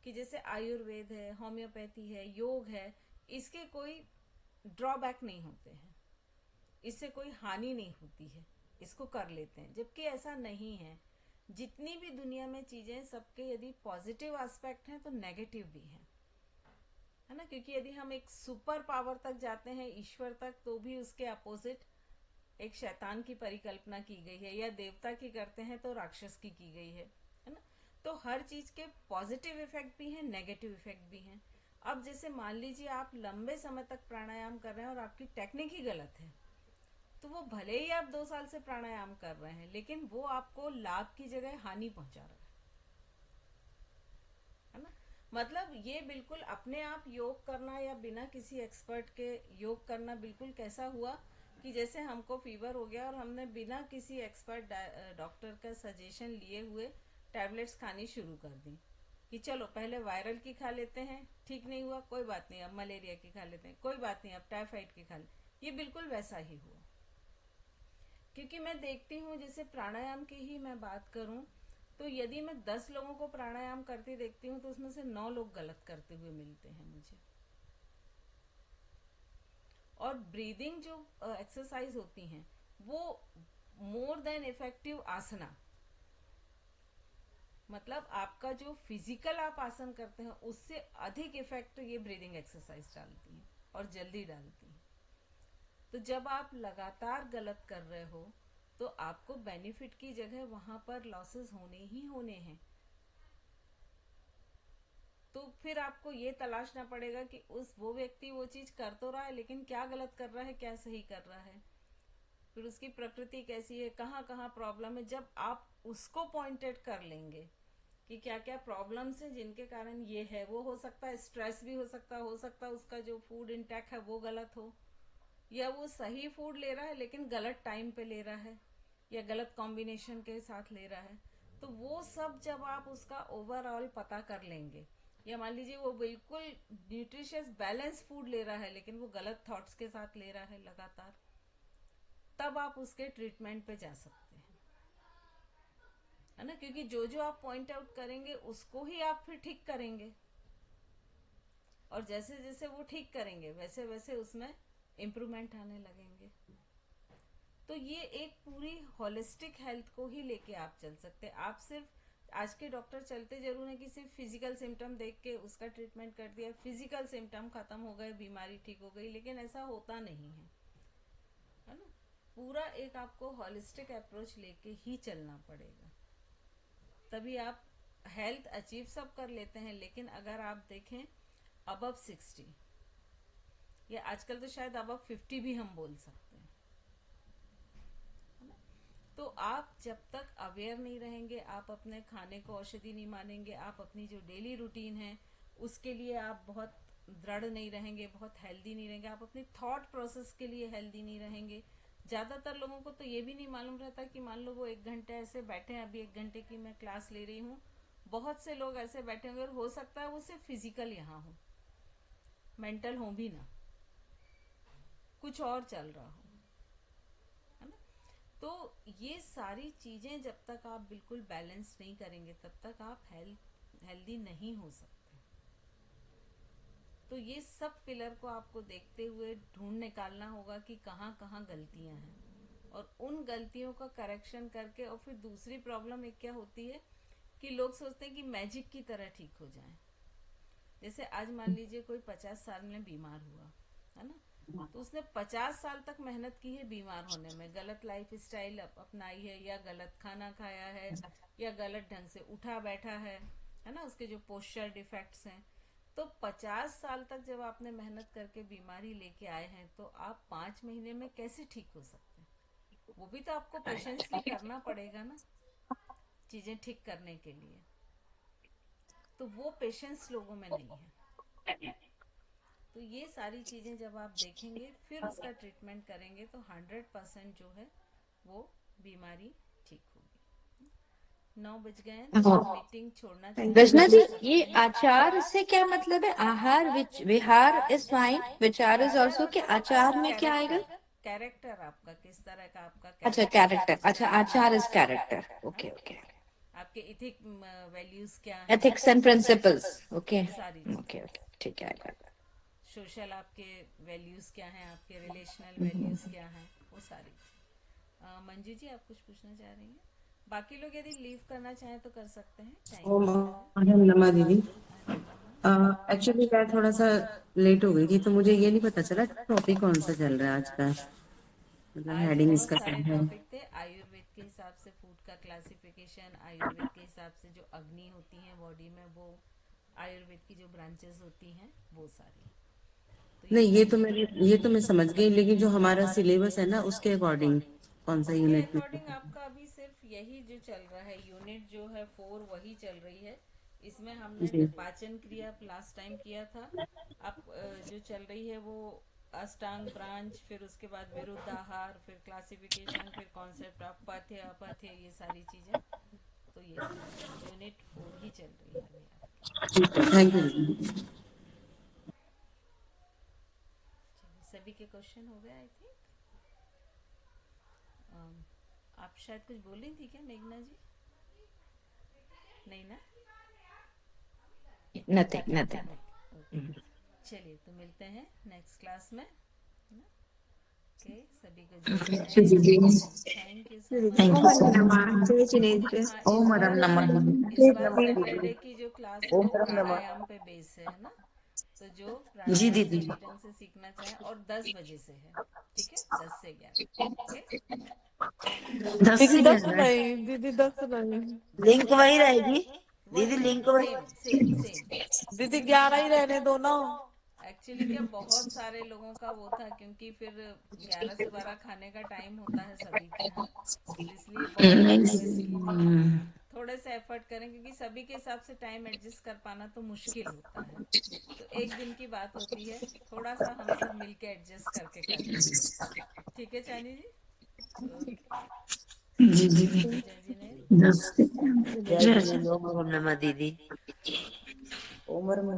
कि जैसे आयुर्वेद है, होम्योपैथी है, योग है, इसके कोई ड्रॉबैक नहीं होते हैं, इससे कोई हानि नहीं होती है, इसको कर लेते हैं। जबकि ऐसा नहीं है। जितनी भी दुनिया में चीजें, सबके यदि पॉजिटिव एस्पेक्ट हैं तो नेगेटिव भी हैं, है ना। क्योंकि यदि हम एक सुपर पावर तक जाते हैं, ईश्वर तक, तो भी उसके अपोजिट एक शैतान की परिकल्पना की गई है, या देवता की करते हैं तो राक्षस की गई है ना। तो हर चीज के पॉजिटिव इफेक्ट भी हैं, नेगेटिव इफेक्ट भी हैं। अब जैसे मान लीजिए आप लंबे समय तक प्राणायाम कर रहे हैं और आपकी टेक्निक ही गलत है, तो वो भले ही आप 2 साल से प्राणायाम कर रहे हैं, लेकिन वो आपको लाभ की जगह हानि पहुंचा रहा है ना। मतलब ये बिल्कुल अपने आप योग करना या बिना किसी एक्सपर्ट के योग करना बिल्कुल कैसा हुआ कि जैसे हमको फीवर हो गया और हमने बिना किसी एक्सपर्ट डॉक्टर का सजेशन लिए हुए टैबलेट्स खानी शुरू कर दी कि चलो पहले वायरल की खा लेते हैं, ठीक नहीं हुआ कोई बात नहीं, अब मलेरिया की खा लेते हैं, कोई बात नहीं, अब टाइफाइड की खा ले। ये बिल्कुल वैसा ही हुआ। क्योंकि मैं देखती हूँ, जैसे प्राणायाम की ही मैं बात करूं, तो यदि मैं 10 लोगों को प्राणायाम करते देखती हूँ तो उसमें से 9 लोग गलत करते हुए मिलते हैं मुझे। और ब्रीदिंग जो एक्सरसाइज होती हैं, वो मोर देन इफेक्टिव आसना, मतलब आपका जो फिजिकल आप आसन करते हैं उससे अधिक इफेक्ट ये ब्रीदिंग एक्सरसाइज डालती हैं और जल्दी डालती हैं। तो जब आप लगातार गलत कर रहे हो तो आपको बेनिफिट की जगह वहां पर लॉसेस होने ही होने हैं। तो फिर आपको ये तलाशना पड़ेगा कि वो व्यक्ति वो चीज कर तो रहा है लेकिन क्या गलत कर रहा है, क्या सही कर रहा है, फिर उसकी प्रकृति कैसी है, कहाँ कहाँ प्रॉब्लम है। जब आप उसको पॉइंटेड कर लेंगे कि क्या क्या प्रॉब्लम्स हैं जिनके कारण ये है, वो हो सकता है स्ट्रेस भी हो सकता है उसका जो फूड इंटेक है वो गलत हो, या वो सही फूड ले रहा है लेकिन गलत टाइम पे ले रहा है या गलत कॉम्बिनेशन के साथ ले रहा है। तो वो सब जब आप उसका ओवरऑल पता कर लेंगे, या मान लीजिए वो बिल्कुल न्यूट्रिशियस बैलेंस फूड ले रहा है लेकिन वो गलत थॉट्स के साथ ले रहा है लगातार, तब आप उसके ट्रीटमेंट पे जा सकते हैं, है ना। क्योंकि जो जो आप पॉइंट आउट करेंगे उसको ही आप फिर ठीक करेंगे, और जैसे जैसे वो ठीक करेंगे वैसे वैसे उसमें इम्प्रूवमेंट आने लगेंगे। तो ये एक पूरी होलिस्टिक हेल्थ को ही लेके आप चल सकते हैं। आप सिर्फ आज के डॉक्टर चलते जरूर है कि सिर्फ फिजिकल सिम्टम देख के उसका ट्रीटमेंट कर दिया, फिजिकल सिम्टम खत्म हो गए, बीमारी ठीक हो गई, लेकिन ऐसा होता नहीं है ना। पूरा एक आपको होलिस्टिक अप्रोच लेके ही चलना पड़ेगा, तभी आप हेल्थ अचीव सब कर लेते हैं। लेकिन अगर आप देखें अबव 60 या आजकल तो शायद अबव 50 भी हम बोल सकते हैं, है ना। तो आप जब तक अवेयर नहीं रहेंगे, आप अपने खाने को औषधि नहीं मानेंगे, आप अपनी जो डेली रूटीन है उसके लिए आप बहुत दृढ़ नहीं रहेंगे, बहुत हेल्दी नहीं रहेंगे, आप अपनी थॉट प्रोसेस के लिए हेल्दी नहीं रहेंगे। ज्यादातर लोगों को तो ये भी नहीं मालूम रहता कि मान लो वो 1 घंटे ऐसे बैठे हैं, अभी 1 घंटे की मैं क्लास ले रही हूँ, बहुत से लोग ऐसे बैठे होंगे और हो सकता है वो सिर्फ फिजिकल यहाँ हो, मेंटल हो भी ना, कुछ और चल रहा हो, है ना। तो ये सारी चीजें जब तक आप बिल्कुल बैलेंस नहीं करेंगे तब तक आप हेल्दी नहीं हो सकते। तो ये सब पिलर को आपको देखते हुए ढूंढ निकालना होगा कि कहाँ कहाँ गलतियां हैं, और उन गलतियों का करेक्शन करके। और फिर दूसरी प्रॉब्लम एक क्या होती है कि लोग सोचते हैं कि मैजिक की तरह ठीक हो जाए। जैसे आज मान लीजिए कोई 50 साल में बीमार हुआ, है ना, तो उसने 50 साल तक मेहनत की है बीमार होने में, गलत लाइफ स्टाइल अपनाई है, या गलत खाना खाया है, या गलत ढंग से उठा बैठा है ना, उसके जो पोस्चर डिफेक्ट्स हैं। तो 50 साल तक जब आपने मेहनत करके बीमारी लेके आए हैं, तो आप 5 महीने में कैसे ठीक हो सकते हैं? वो भी तो आपको पेशेंसली करना पड़ेगा ना, चीजें ठीक करने के लिए। तो वो पेशेंस लोगों में नहीं है। तो ये सारी चीजें जब आप देखेंगे फिर उसका ट्रीटमेंट करेंगे तो 100% जो है वो बीमारी ठीक होगी। 9 बज गए हैं, तो मीटिंग छोड़ना चाहिए। रचना जी, ये आचार से क्या मतलब है? आहार विहार इज फाइन, विचार इज ऑल्सो, के आचार में क्या आएगा? कैरेक्टर आपका किस तरह का, आपका अच्छा कैरेक्टर, अच्छा आचार इज कैरेक्टर, ओके ओके। आपके इथिक वैल्यूज क्या है, एथिक्स एंड प्रिंसिपल्स, ओके सारी ओके ओके, ठीक है। सोशल आपके वैल्यूज क्या हैं, आपके रिलेशनल वैल्यूज क्या हैं, वो सारी। मंजू जी आप कुछ पूछना चाह रही हैं? बाकी लोग यदि लीव करना चाहें तो कर सकते हैं। ओम नमा दीदी, एक्चुअली मैं थोड़ा सा लेट हो गई थी तो मुझे ये नहीं पता चला टॉपिक कौन सा चल रहा है आज का, मतलब आज हेडिंग बहुत इसका क्या सारे है। टॉपिक थे। आयुर्वेद के हिसाब से फूड का क्लासिफिकेशन, आयुर्वेद के हिसाब से जो अग्नि होती है बॉडी में, वो आयुर्वेद की जो ब्रांचेस होती हैं वो सारी। तो नहीं ये तो मैं समझ गई, लेकिन जो हमारा सिलेबस है ना उसके अकॉर्डिंग कौन सा उसके यूनिट में। अकॉर्डिंग आपका अभी सिर्फ यही जो चल रहा है, यूनिट जो है 4 वही चल रही है। इसमें हमने जी पाचन क्रिया लास्ट टाइम किया था। अब जो चल रही है वो अष्टांग ब्रांच, फिर उसके बाद विरुद्धाहार, फिर क्लासिफिकेशन, फिर कॉन्सेप्ट ऑफ पथ्य अपथ्य, ये सारी चीजें। तो ये यूनिट 4 ही चल रही है अभी आपकी। ठीक है, थैंक यू। सभी के क्वेश्चन हो गए आई थिंक। आप शायद कुछ बोल रही थी क्या मेघना जी? नहीं ना, नथिंग नथिंग। चलिए तो मिलते हैं नेक्स्ट क्लास में। ओके, सभी को thank you so much. Thank you so much. नमः जय जिनेन्द्र। हाँ, ओम इस नमः बार नमः। सैटरडे की जो क्लास है वो प्राणायाम पे बेस है ना। तो जो जी प्राणायाम दीदी। सही ढंग से सीखना चाहे, और 10 बजे से है, ठीक है, 10 से 11, ओके। 10 दीदी से 10 11 है। नहीं, दीदी 10 नहीं, लिंक वही रहेगी वही दीदी, लिंक रहेगी, वही। Same same same. दीदी 11 ही रहने दो ना। एक्चुअली क्या बहुत सारे लोगों का वो था, क्योंकि फिर 11 से 12 खाने का टाइम होता है सभी के यहाँ, तो इसलिए बहुत नहीं रिक्वेस्ट की थी। दीदी। थोड़े से एफर्ट करें, क्योंकि सभी के हिसाब से टाइम एडजस्ट कर पाना तो मुश्किल होता है, तो एक दिन की बात होती है, थोड़ा सा हम सब मिलके एडजस्ट करके कर लेंगे, ठीक है चाइनी जी। ओके, जी दीदी। जय जिनेन्द्र। 10 से जय जय जिनेन्द्र, ओम नमः दीदी। उम्र में